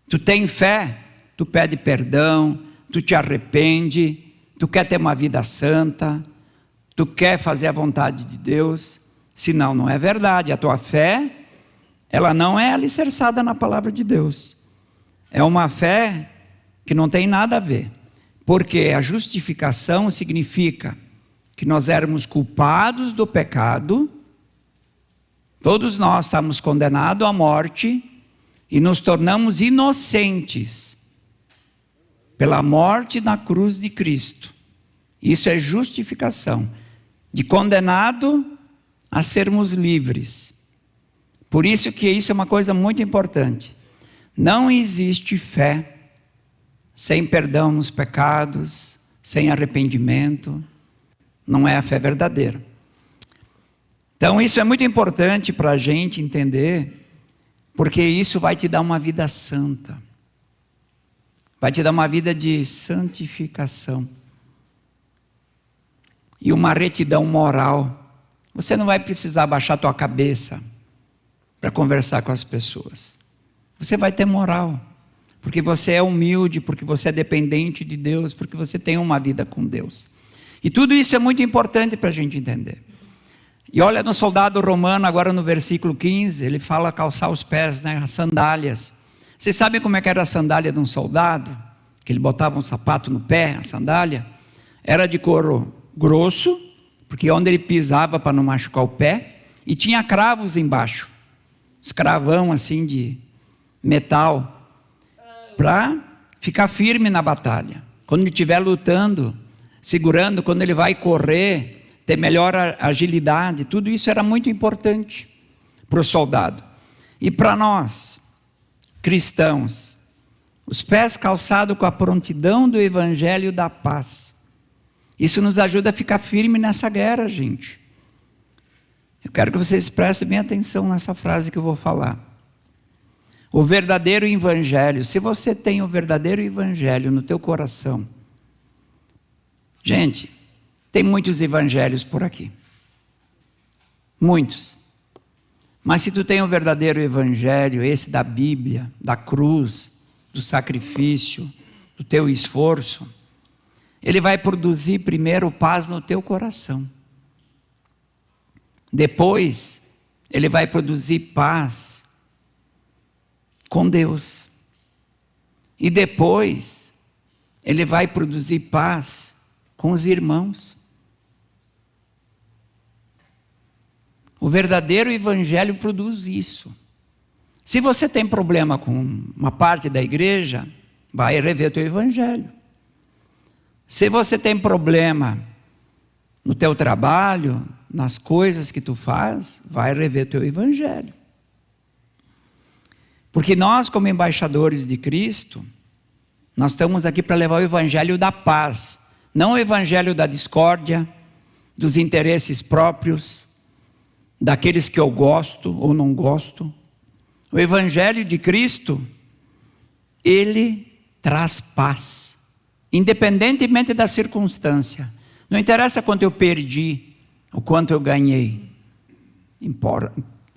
Tu tem fé, tu pede perdão, tu te arrepende, tu quer ter uma vida santa, tu quer fazer a vontade de Deus, senão não é verdade. A tua fé, ela não é alicerçada na palavra de Deus. É uma fé que não tem nada a ver. Porque a justificação significa que nós éramos culpados do pecado, todos nós estamos condenados à morte, e nos tornamos inocentes pela morte na cruz de Cristo. Isso é justificação. De condenado a sermos livres. Por isso que isso é uma coisa muito importante. Não existe fé sem perdão nos pecados, sem arrependimento. Não é a fé verdadeira. Então isso é muito importante para a gente entender, porque isso vai te dar uma vida santa. Vai te dar uma vida de santificação. E uma retidão moral. Você não vai precisar baixar tua cabeça para conversar com as pessoas. Você vai ter moral. Porque você é humilde, porque você é dependente de Deus, porque você tem uma vida com Deus. E tudo isso é muito importante para a gente entender. E olha no soldado romano, agora no versículo 15, ele fala calçar os pés, né, as sandálias. Vocês sabem como é que era a sandália de um soldado? Que ele botava um sapato no pé, a sandália? Era de couro grosso, porque onde ele pisava para não machucar o pé, e tinha cravos embaixo. Os cravão assim de metal, para ficar firme na batalha. Quando ele estiver lutando, segurando, quando ele vai correr, ter melhor agilidade, tudo isso era muito importante para o soldado. E para nós, cristãos, os pés calçados com a prontidão do evangelho da paz. Isso nos ajuda a ficar firme nessa guerra, gente. Eu quero que vocês prestem bem atenção nessa frase que eu vou falar. O verdadeiro evangelho, se você tem o verdadeiro evangelho no teu coração, gente, tem muitos evangelhos por aqui. Muitos. Mas se tu tem o verdadeiro evangelho, esse da Bíblia, da cruz, do sacrifício, do teu esforço, ele vai produzir primeiro paz no teu coração. Depois, ele vai produzir paz com Deus. E depois, ele vai produzir paz com os irmãos. O verdadeiro evangelho produz isso. Se você tem problema com uma parte da igreja, vai rever o teu evangelho. Se você tem problema no teu trabalho, nas coisas que tu faz, vai rever o teu evangelho. Porque nós, como embaixadores de Cristo, nós estamos aqui para levar o evangelho da paz, não o evangelho da discórdia, dos interesses próprios, daqueles que eu gosto ou não gosto. O evangelho de Cristo, ele traz paz, independentemente da circunstância. Não interessa quanto eu perdi, ou quanto eu ganhei.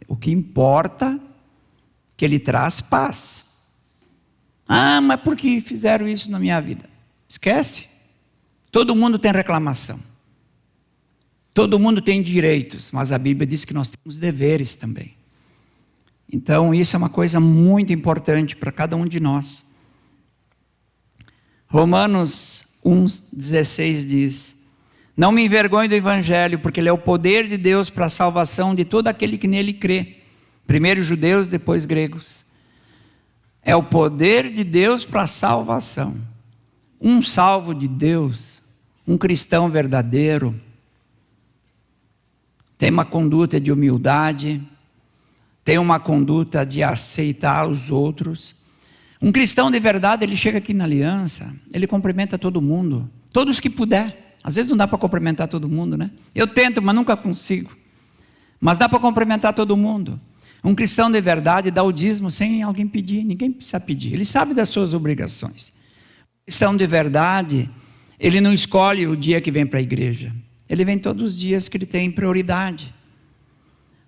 O que importa é que ele traz paz. Ah, mas por que fizeram isso na minha vida? Esquece. Todo mundo tem reclamação. Todo mundo tem direitos, mas a Bíblia diz que nós temos deveres também. Então isso é uma coisa muito importante para cada um de nós. Romanos 1,16 diz: não me envergonhe do evangelho, porque ele é o poder de Deus para a salvação de todo aquele que nele crê. Primeiro judeus, depois gregos. É o poder de Deus para a salvação. Um salvo de Deus, um cristão verdadeiro, tem uma conduta de humildade, tem uma conduta de aceitar os outros. Um cristão de verdade, ele chega aqui na aliança, ele cumprimenta todo mundo, todos que puder. Às vezes não dá para cumprimentar todo mundo, né? Eu tento, mas nunca consigo. Mas dá para cumprimentar todo mundo. Um cristão de verdade dá o dízimo sem alguém pedir, ninguém precisa pedir. Ele sabe das suas obrigações. Um cristão de verdade, ele não escolhe o dia que vem para a igreja. Ele vem todos os dias que ele tem prioridade.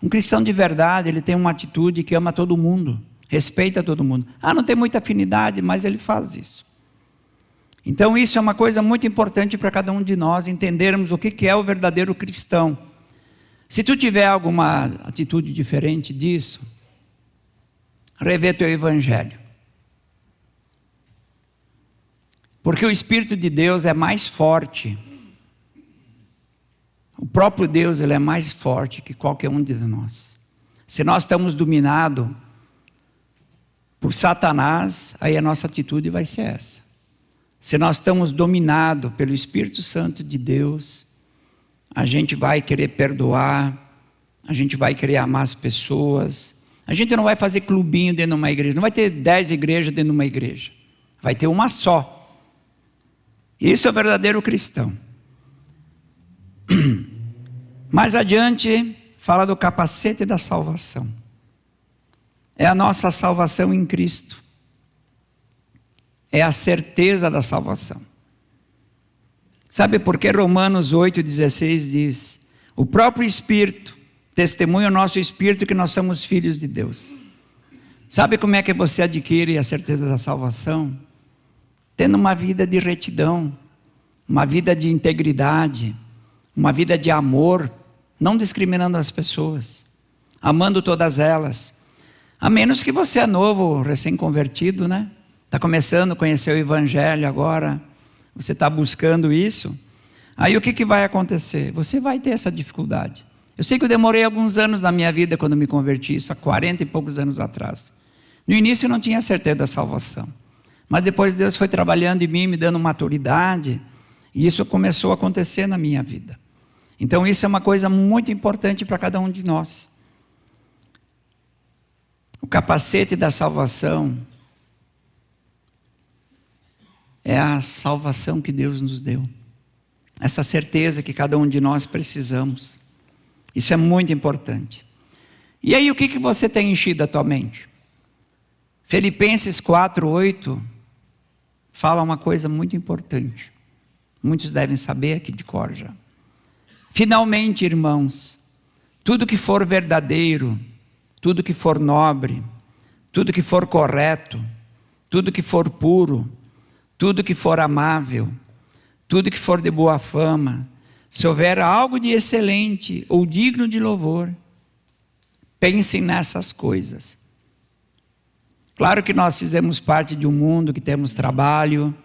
Um cristão de verdade, ele tem uma atitude que ama todo mundo, respeita todo mundo. Ah, não tem muita afinidade, mas ele faz isso. Então isso é uma coisa muito importante para cada um de nós, entendermos o que é o verdadeiro cristão. Se tu tiver alguma atitude diferente disso, revê teu evangelho. Porque o Espírito de Deus é mais forte. O próprio Deus, ele é mais forte que qualquer um de nós. Se nós estamos dominados por Satanás, aí a nossa atitude vai ser essa. Se nós estamos dominados pelo Espírito Santo de Deus, a gente vai querer perdoar, a gente vai querer amar as pessoas, A gente não vai fazer clubinho dentro de uma igreja, não vai ter 10 igrejas dentro de uma igreja. Vai ter uma só. Isso é o verdadeiro cristão. Mais adiante, fala do capacete da salvação. É a nossa salvação em Cristo. É a certeza da salvação. Sabe por que Romanos 8,16 diz: o próprio Espírito testemunha o nosso Espírito que nós somos filhos de Deus. Sabe como é que você adquire a certeza da salvação? Tendo uma vida de retidão, uma vida de integridade, uma vida de amor, não discriminando as pessoas, amando todas elas. A menos que você é novo, recém-convertido, né? Está começando a conhecer o Evangelho agora, você está buscando isso. Aí o que vai acontecer? Você vai ter essa dificuldade. Eu sei que eu demorei alguns anos na minha vida quando me converti, isso há 40 e poucos anos atrás. No início eu não tinha certeza da salvação. Mas depois Deus foi trabalhando em mim, me dando maturidade, e isso começou a acontecer na minha vida. Então isso é uma coisa muito importante para cada um de nós. O capacete da salvação é a salvação que Deus nos deu. Essa certeza que cada um de nós precisamos. Isso é muito importante. E aí o que você tem enchido a tua mente? Filipenses 4:8 fala uma coisa muito importante. Muitos devem saber aqui de cor já. Finalmente, irmãos, tudo que for verdadeiro, tudo que for nobre, tudo que for correto, tudo que for puro, tudo que for amável, tudo que for de boa fama, se houver algo de excelente ou digno de louvor, pensem nessas coisas. Claro que nós fizemos parte de um mundo que temos trabalho,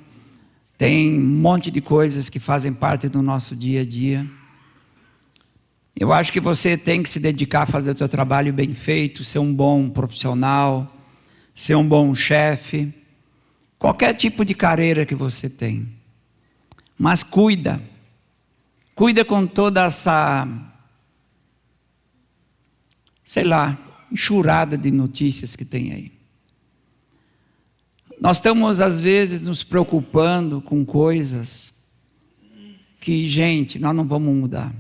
tem um monte de coisas que fazem parte do nosso dia a dia. Eu acho que você tem que se dedicar a fazer o teu trabalho bem feito, ser um bom profissional, ser um bom chefe, qualquer tipo de carreira que você tem. Mas cuida com toda essa, enxurrada de notícias que tem aí. Nós estamos às vezes nos preocupando com coisas que, gente, nós não vamos mudar.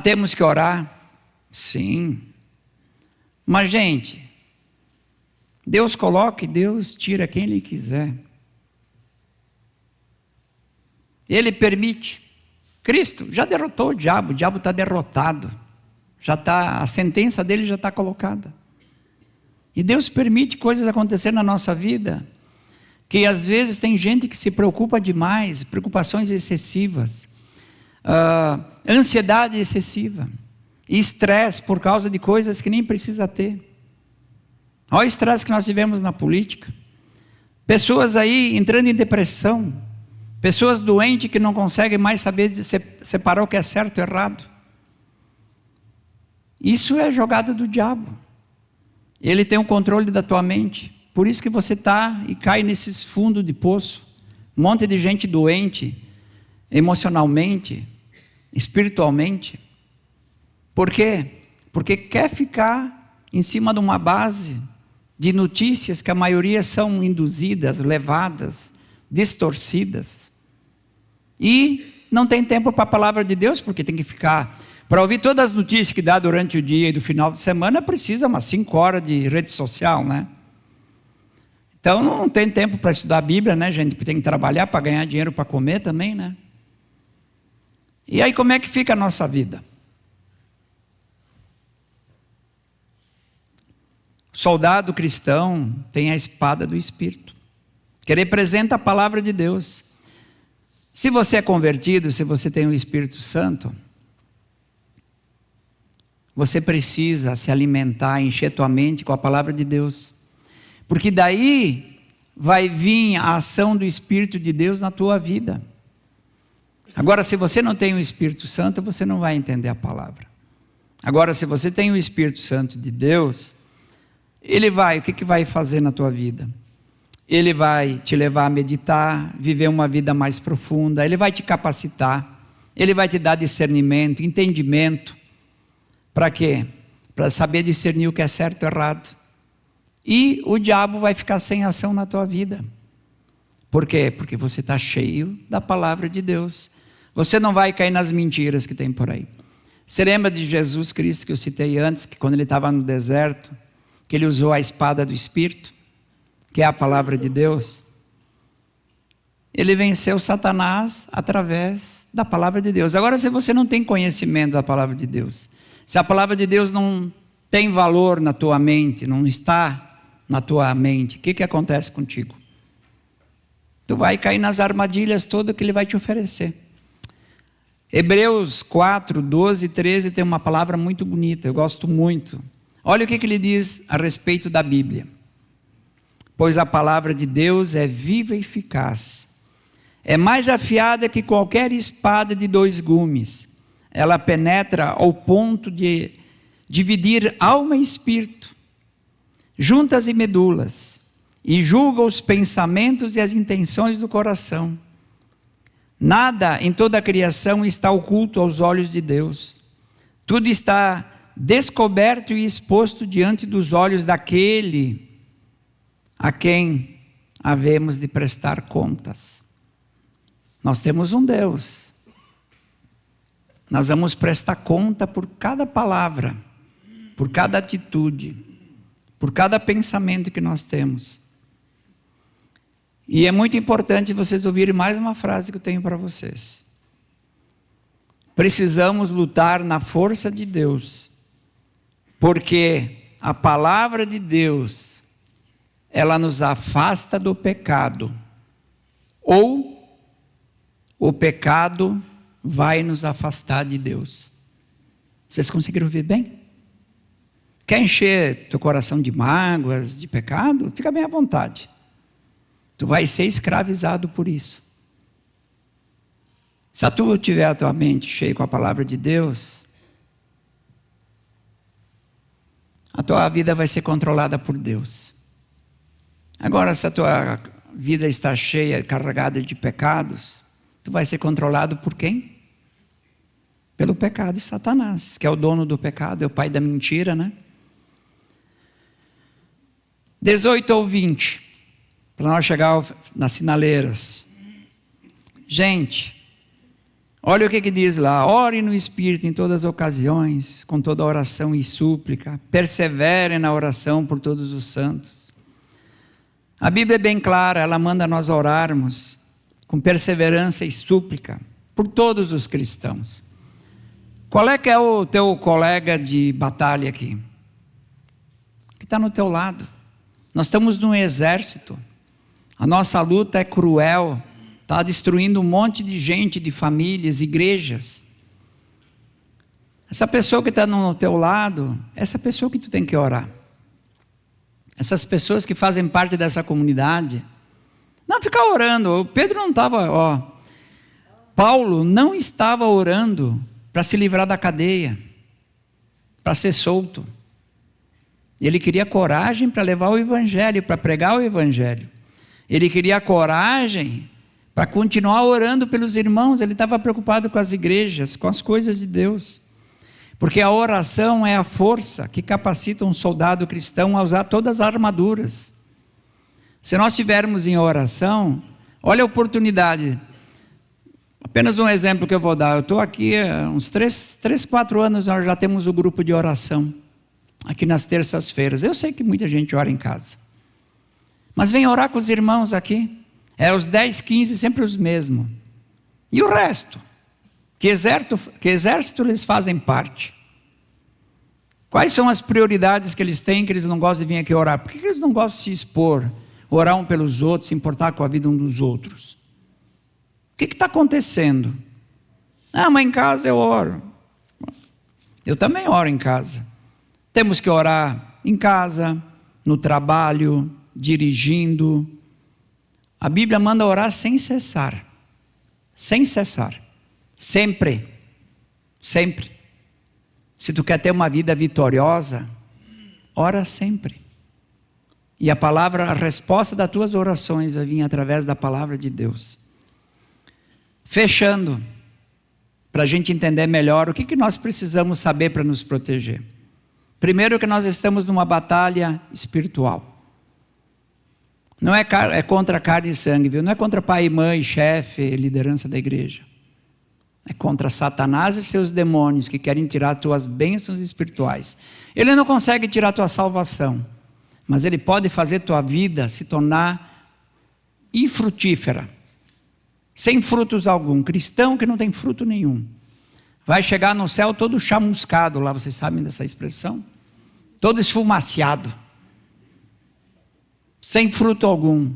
Temos que orar? Sim. Mas, gente, Deus coloca e Deus tira quem Ele quiser. Ele permite. Cristo já derrotou o diabo está derrotado. A sentença dele já está colocada. E Deus permite coisas acontecer na nossa vida, que às vezes tem gente que se preocupa demais, preocupações excessivas, ansiedade excessiva, e estresse por causa de coisas que nem precisa ter. Olha o estresse que nós tivemos na política. Pessoas aí entrando em depressão, pessoas doentes que não conseguem mais saber separar o que é certo e errado. Isso é jogada do diabo. Ele tem o controle da tua mente. Por isso que você está e cai nesses fundos de poço. Um monte de gente doente, emocionalmente, espiritualmente. Por quê? Porque quer ficar em cima de uma base de notícias que a maioria são induzidas, levadas, distorcidas. E não tem tempo para a palavra de Deus, porque tem que ficar... Para ouvir todas as notícias que dá durante o dia e do final de semana, precisa umas 5 horas de rede social, né? Então não tem tempo para estudar a Bíblia, né, gente? Porque tem que trabalhar para ganhar dinheiro para comer também, né? E aí como é que fica a nossa vida? O soldado cristão tem a espada do Espírito, que representa a palavra de Deus. Se você é convertido, se você tem o Espírito Santo, você precisa se alimentar, encher tua mente com a palavra de Deus. Porque daí vai vir a ação do Espírito de Deus na tua vida. Agora, se você não tem o Espírito Santo, você não vai entender a palavra. Agora, se você tem o Espírito Santo de Deus, o que vai fazer na tua vida? Ele vai te levar a meditar, viver uma vida mais profunda, ele vai te capacitar, ele vai te dar discernimento, entendimento. Para quê? para saber discernir o que é certo e errado. E o diabo vai ficar sem ação na tua vida. Por quê? Porque você está cheio da palavra de Deus. Você não vai cair nas mentiras que tem por aí. Você lembra de Jesus Cristo que eu citei antes, que quando ele estava no deserto, que ele usou a espada do Espírito, que é a palavra de Deus? Ele venceu Satanás através da palavra de Deus. Agora, se você não tem conhecimento da palavra de Deus, se a palavra de Deus não tem valor na tua mente, não está na tua mente, o que acontece contigo? Tu vai cair nas armadilhas todas que ele vai te oferecer. Hebreus 4, 12 e 13 tem uma palavra muito bonita, eu gosto muito. Olha o que ele diz a respeito da Bíblia. Pois a palavra de Deus é viva e eficaz. É mais afiada que qualquer espada de 2 gumes. Ela penetra ao ponto de dividir alma e espírito, juntas e medulas, e julga os pensamentos e as intenções do coração. Nada em toda a criação está oculto aos olhos de Deus. Tudo está descoberto e exposto diante dos olhos daquele a quem havemos de prestar contas. Nós temos um Deus. Nós vamos prestar conta por cada palavra, por cada atitude, por cada pensamento que nós temos. E é muito importante vocês ouvirem mais uma frase que eu tenho para vocês. Precisamos lutar na força de Deus, porque a palavra de Deus, ela nos afasta do pecado, ou o pecado vai nos afastar de Deus. Vocês conseguiram ouvir bem? Quer encher teu coração de mágoas, de pecado? Fica bem à vontade. Tu vai ser escravizado por isso. Se tu tiver a tua mente cheia com a palavra de Deus, a tua vida vai ser controlada por Deus. Agora, se a tua vida está cheia, carregada de pecados, tu vai ser controlado por quem? Pelo pecado de Satanás, que é o dono do pecado, é o pai da mentira, né? 18 ou 20, para nós chegar nas sinaleiras. Gente, olha o que diz lá: ore no Espírito em todas as ocasiões, com toda oração e súplica, persevere na oração por todos os santos. A Bíblia é bem clara, ela manda nós orarmos com perseverança e súplica por todos os cristãos. Qual é que é o teu colega de batalha aqui? Que está no teu lado. Nós estamos num exército, a nossa luta é cruel, está destruindo um monte de gente, de famílias, igrejas. Essa pessoa que está no teu lado, essa pessoa que tu tem que orar. Essas pessoas que fazem parte dessa comunidade, não ficar orando. O Pedro não estava, Paulo não estava orando para se livrar da cadeia, para ser solto. Ele queria coragem para levar o evangelho, para pregar o evangelho. Ele queria coragem para continuar orando pelos irmãos. Ele estava preocupado com as igrejas, com as coisas de Deus. Porque a oração é a força que capacita um soldado cristão a usar todas as armaduras. Se nós estivermos em oração, olha a oportunidade. Apenas um exemplo que eu vou dar. Eu estou aqui há uns 4 anos, nós já temos o grupo de oração, aqui nas terças-feiras. Eu sei que muita gente ora em casa, mas vem orar com os irmãos aqui. É os 10, 15, sempre os mesmos. E o resto? Que exército eles fazem parte? Quais são as prioridades que eles têm, que eles não gostam de vir aqui orar? Por que eles não gostam de se expor, orar um pelos outros, se importar com a vida um dos outros? O que está acontecendo? Mas em casa eu oro. Eu também oro em casa. Temos que orar em casa, no trabalho, dirigindo. A Bíblia manda orar sem cessar. Sem cessar. Sempre. Sempre. Se tu quer ter uma vida vitoriosa, ora sempre. E a resposta das tuas orações vai vir através da palavra de Deus. Fechando, para a gente entender melhor o que nós precisamos saber para nos proteger. Primeiro que nós estamos numa batalha espiritual. Não é contra carne e sangue, viu? Não é contra pai e mãe, chefe, liderança da igreja. É contra Satanás e seus demônios que querem tirar tuas bênçãos espirituais. Ele não consegue tirar tua salvação, mas ele pode fazer tua vida se tornar infrutífera, sem frutos algum. Cristão que não tem fruto nenhum vai chegar no céu todo chamuscado lá, vocês sabem dessa expressão? Todo esfumaciado, sem fruto algum,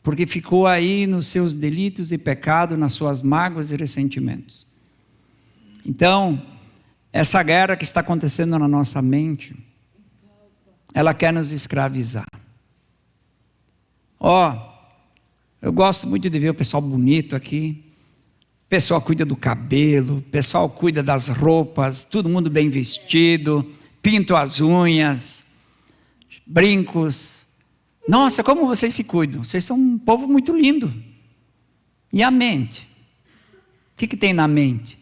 porque ficou aí nos seus delitos e pecados, nas suas mágoas e ressentimentos. Então, essa guerra que está acontecendo na nossa mente, ela quer nos escravizar. Eu gosto muito de ver o pessoal bonito aqui. O pessoal cuida do cabelo, o pessoal cuida das roupas, todo mundo bem vestido, pinto as unhas, brincos. Nossa, como vocês se cuidam? Vocês são um povo muito lindo. E a mente? O que tem na mente?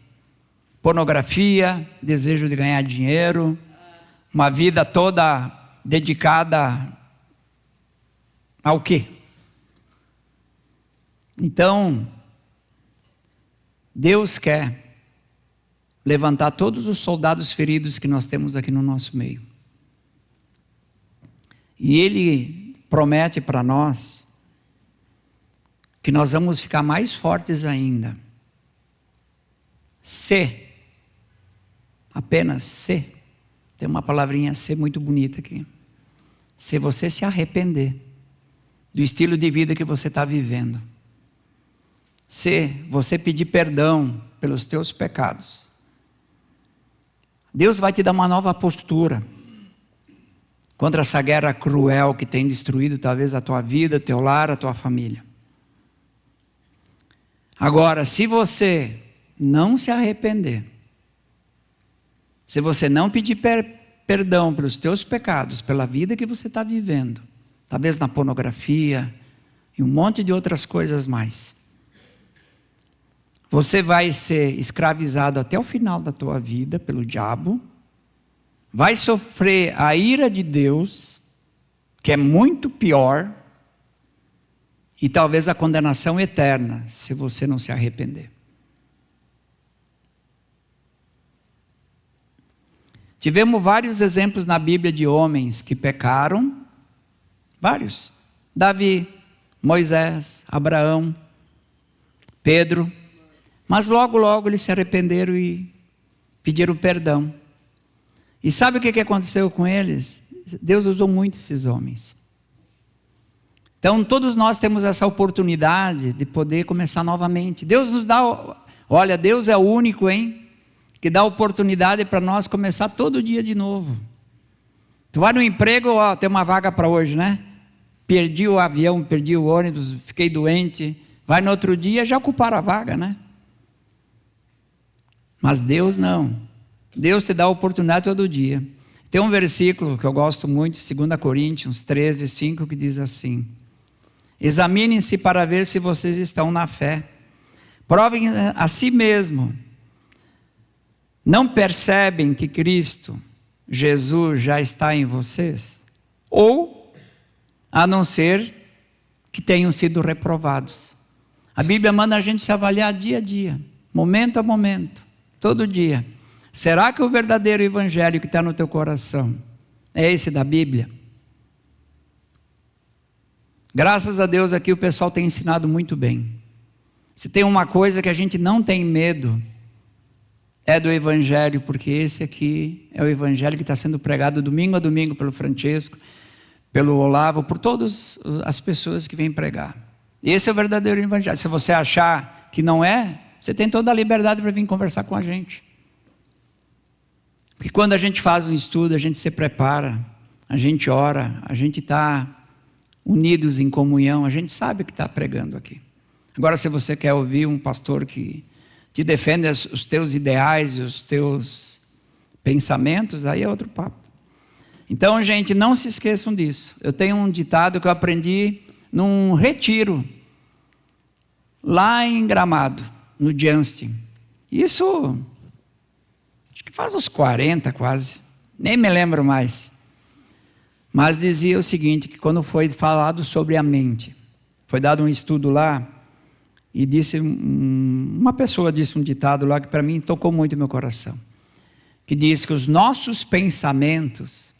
Pornografia, desejo de ganhar dinheiro, uma vida toda dedicada ao quê? Então, Deus quer levantar todos os soldados feridos que nós temos aqui no nosso meio. E Ele promete para nós que nós vamos ficar mais fortes ainda. Apenas se, tem uma palavrinha se muito bonita aqui. Se você se arrepender do estilo de vida que você está vivendo. Se você pedir perdão pelos teus pecados, Deus vai te dar uma nova postura contra essa guerra cruel que tem destruído talvez a tua vida, o teu lar, a tua família. Agora, se você não se arrepender, se você não pedir perdão pelos teus pecados, pela vida que você está vivendo, talvez na pornografia e um monte de outras coisas mais, você vai ser escravizado até o final da tua vida pelo diabo, vai sofrer a ira de Deus, que é muito pior, e talvez a condenação eterna, se você não se arrepender. Tivemos vários exemplos na Bíblia de homens que pecaram, vários. Davi, Moisés, Abraão, Pedro. Mas logo, logo eles se arrependeram e pediram perdão. E sabe o que aconteceu com eles? Deus usou muito esses homens. Então todos nós temos essa oportunidade de poder começar novamente. Deus nos dá, olha, Deus é o único, que dá oportunidade para nós começar todo dia de novo. Tu vai no emprego, tem uma vaga para hoje, né? Perdi o avião, perdi o ônibus, fiquei doente. Vai no outro dia, já ocuparam a vaga, né? Mas Deus não. Deus te dá a oportunidade todo dia. Tem um versículo que eu gosto muito, 2 Coríntios 13, 5, que diz assim: examinem-se para ver se vocês estão na fé. Provem a si mesmo. Não percebem que Cristo, Jesus, já está em vocês? Ou, a não ser que tenham sido reprovados. A Bíblia manda a gente se avaliar dia a dia, momento a momento, todo dia. Será que o verdadeiro evangelho que está no teu coração é esse da Bíblia? Graças a Deus aqui o pessoal tem ensinado muito bem. Se tem uma coisa que a gente não tem medo, é do evangelho, porque esse aqui é o evangelho que está sendo pregado domingo a domingo pelo Francesco, pelo Olavo, por todas as pessoas que vêm pregar. Esse é o verdadeiro evangelho. Se você achar que não é, você tem toda a liberdade para vir conversar com a gente. Porque quando a gente faz um estudo, a gente se prepara, a gente ora, a gente está unidos em comunhão, a gente sabe o que está pregando aqui. Agora, se você quer ouvir um pastor que te defende os teus ideais e os teus pensamentos, aí é outro papo. Então, gente, não se esqueçam disso. Eu tenho um ditado que eu aprendi num retiro, lá em Gramado, no Janstein. Isso, acho que faz uns 40 quase. nem me lembro mais. Mas dizia o seguinte, que quando foi falado sobre a mente, foi dado um estudo lá, e disse, uma pessoa disse um ditado lá que para mim tocou muito meu coração, que diz que os nossos pensamentos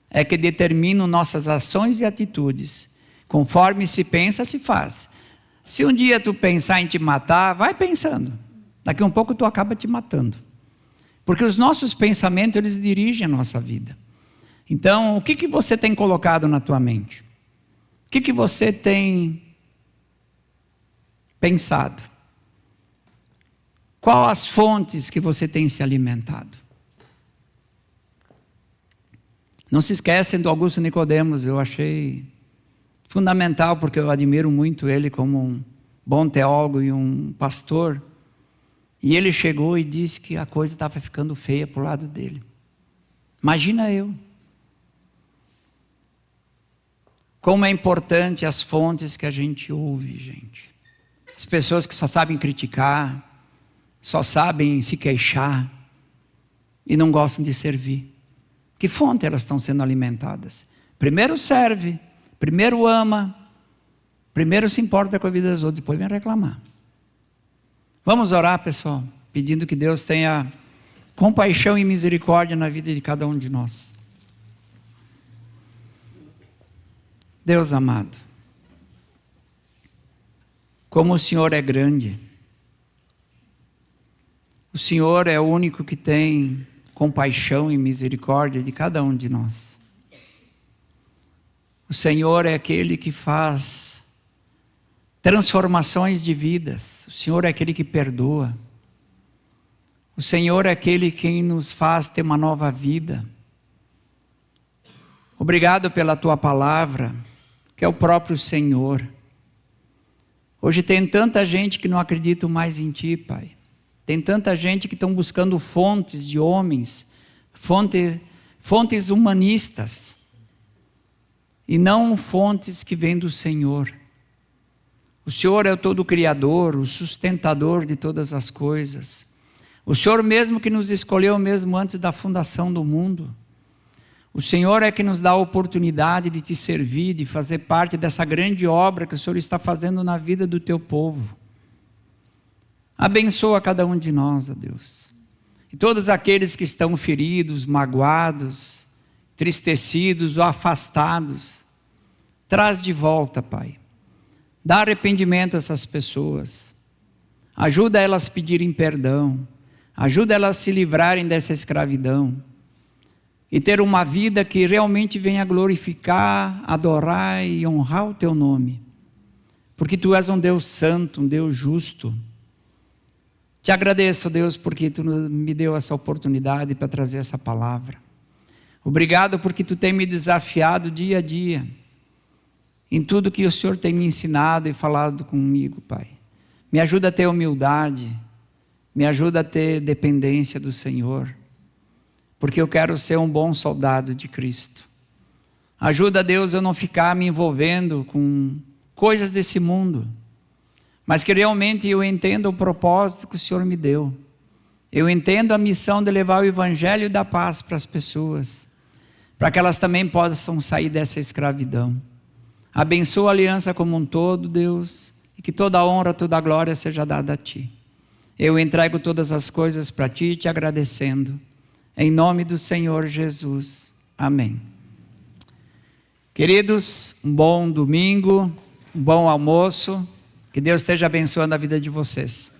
é que determinam nossas ações e atitudes. Conforme se pensa, se faz. Se um dia tu pensar em te matar, vai pensando. Daqui a um pouco tu acaba te matando. Porque os nossos pensamentos, eles dirigem a nossa vida. Então, o que você tem colocado na tua mente? O que você tem pensado? Qual as fontes que você tem se alimentado? Não se esquecem do Augusto Nicodemos, eu achei fundamental, porque eu admiro muito ele como um bom teólogo e um pastor. E ele chegou e disse que a coisa estava ficando feia para o lado dele. Imagina eu. Como é importante as fontes que a gente ouve, gente. As pessoas que só sabem criticar, só sabem se queixar e não gostam de servir. Que fonte elas estão sendo alimentadas? Primeiro serve, primeiro ama, primeiro se importa com a vida dos outros, depois vem reclamar. Vamos orar, pessoal, pedindo que Deus tenha compaixão e misericórdia na vida de cada um de nós. Deus amado, como o Senhor é grande, o Senhor é o único que tem compaixão e misericórdia de cada um de nós. O Senhor é aquele que faz transformações de vidas. O Senhor é aquele que perdoa. O Senhor é aquele que nos faz ter uma nova vida. Obrigado pela tua palavra, que é o próprio Senhor. Hoje tem tanta gente que não acredita mais em ti, Pai. Tem tanta gente que estão buscando fontes de homens, fontes humanistas, e não fontes que vêm do Senhor. O Senhor é o todo criador, o sustentador de todas as coisas. O Senhor mesmo que nos escolheu mesmo antes da fundação do mundo. O Senhor é que nos dá a oportunidade de te servir, de fazer parte dessa grande obra que o Senhor está fazendo na vida do teu povo. Abençoa cada um de nós, ó Deus. E todos aqueles que estão feridos, magoados, entristecidos ou afastados, traz de volta, Pai. Dá arrependimento a essas pessoas. Ajuda elas a pedirem perdão. Ajuda elas a se livrarem dessa escravidão. E ter uma vida que realmente venha glorificar, adorar e honrar o teu nome. Porque tu és um Deus santo, um Deus justo. Te agradeço, Deus, porque tu me deu essa oportunidade para trazer essa palavra. Obrigado porque tu tem me desafiado dia a dia em tudo que o Senhor tem me ensinado e falado comigo, Pai. Me ajuda a ter humildade, me ajuda a ter dependência do Senhor, porque eu quero ser um bom soldado de Cristo. Ajuda, Deus, eu não ficar me envolvendo com coisas desse mundo, mas que realmente eu entenda o propósito que o Senhor me deu. Eu entendo a missão de levar o Evangelho da paz para as pessoas, para que elas também possam sair dessa escravidão. Abençoa a aliança como um todo, Deus, e que toda a honra, toda a glória seja dada a Ti. Eu entrego todas as coisas para Ti, te agradecendo. Em nome do Senhor Jesus. Amém. Queridos, um bom domingo, um bom almoço. Que Deus esteja abençoando a vida de vocês.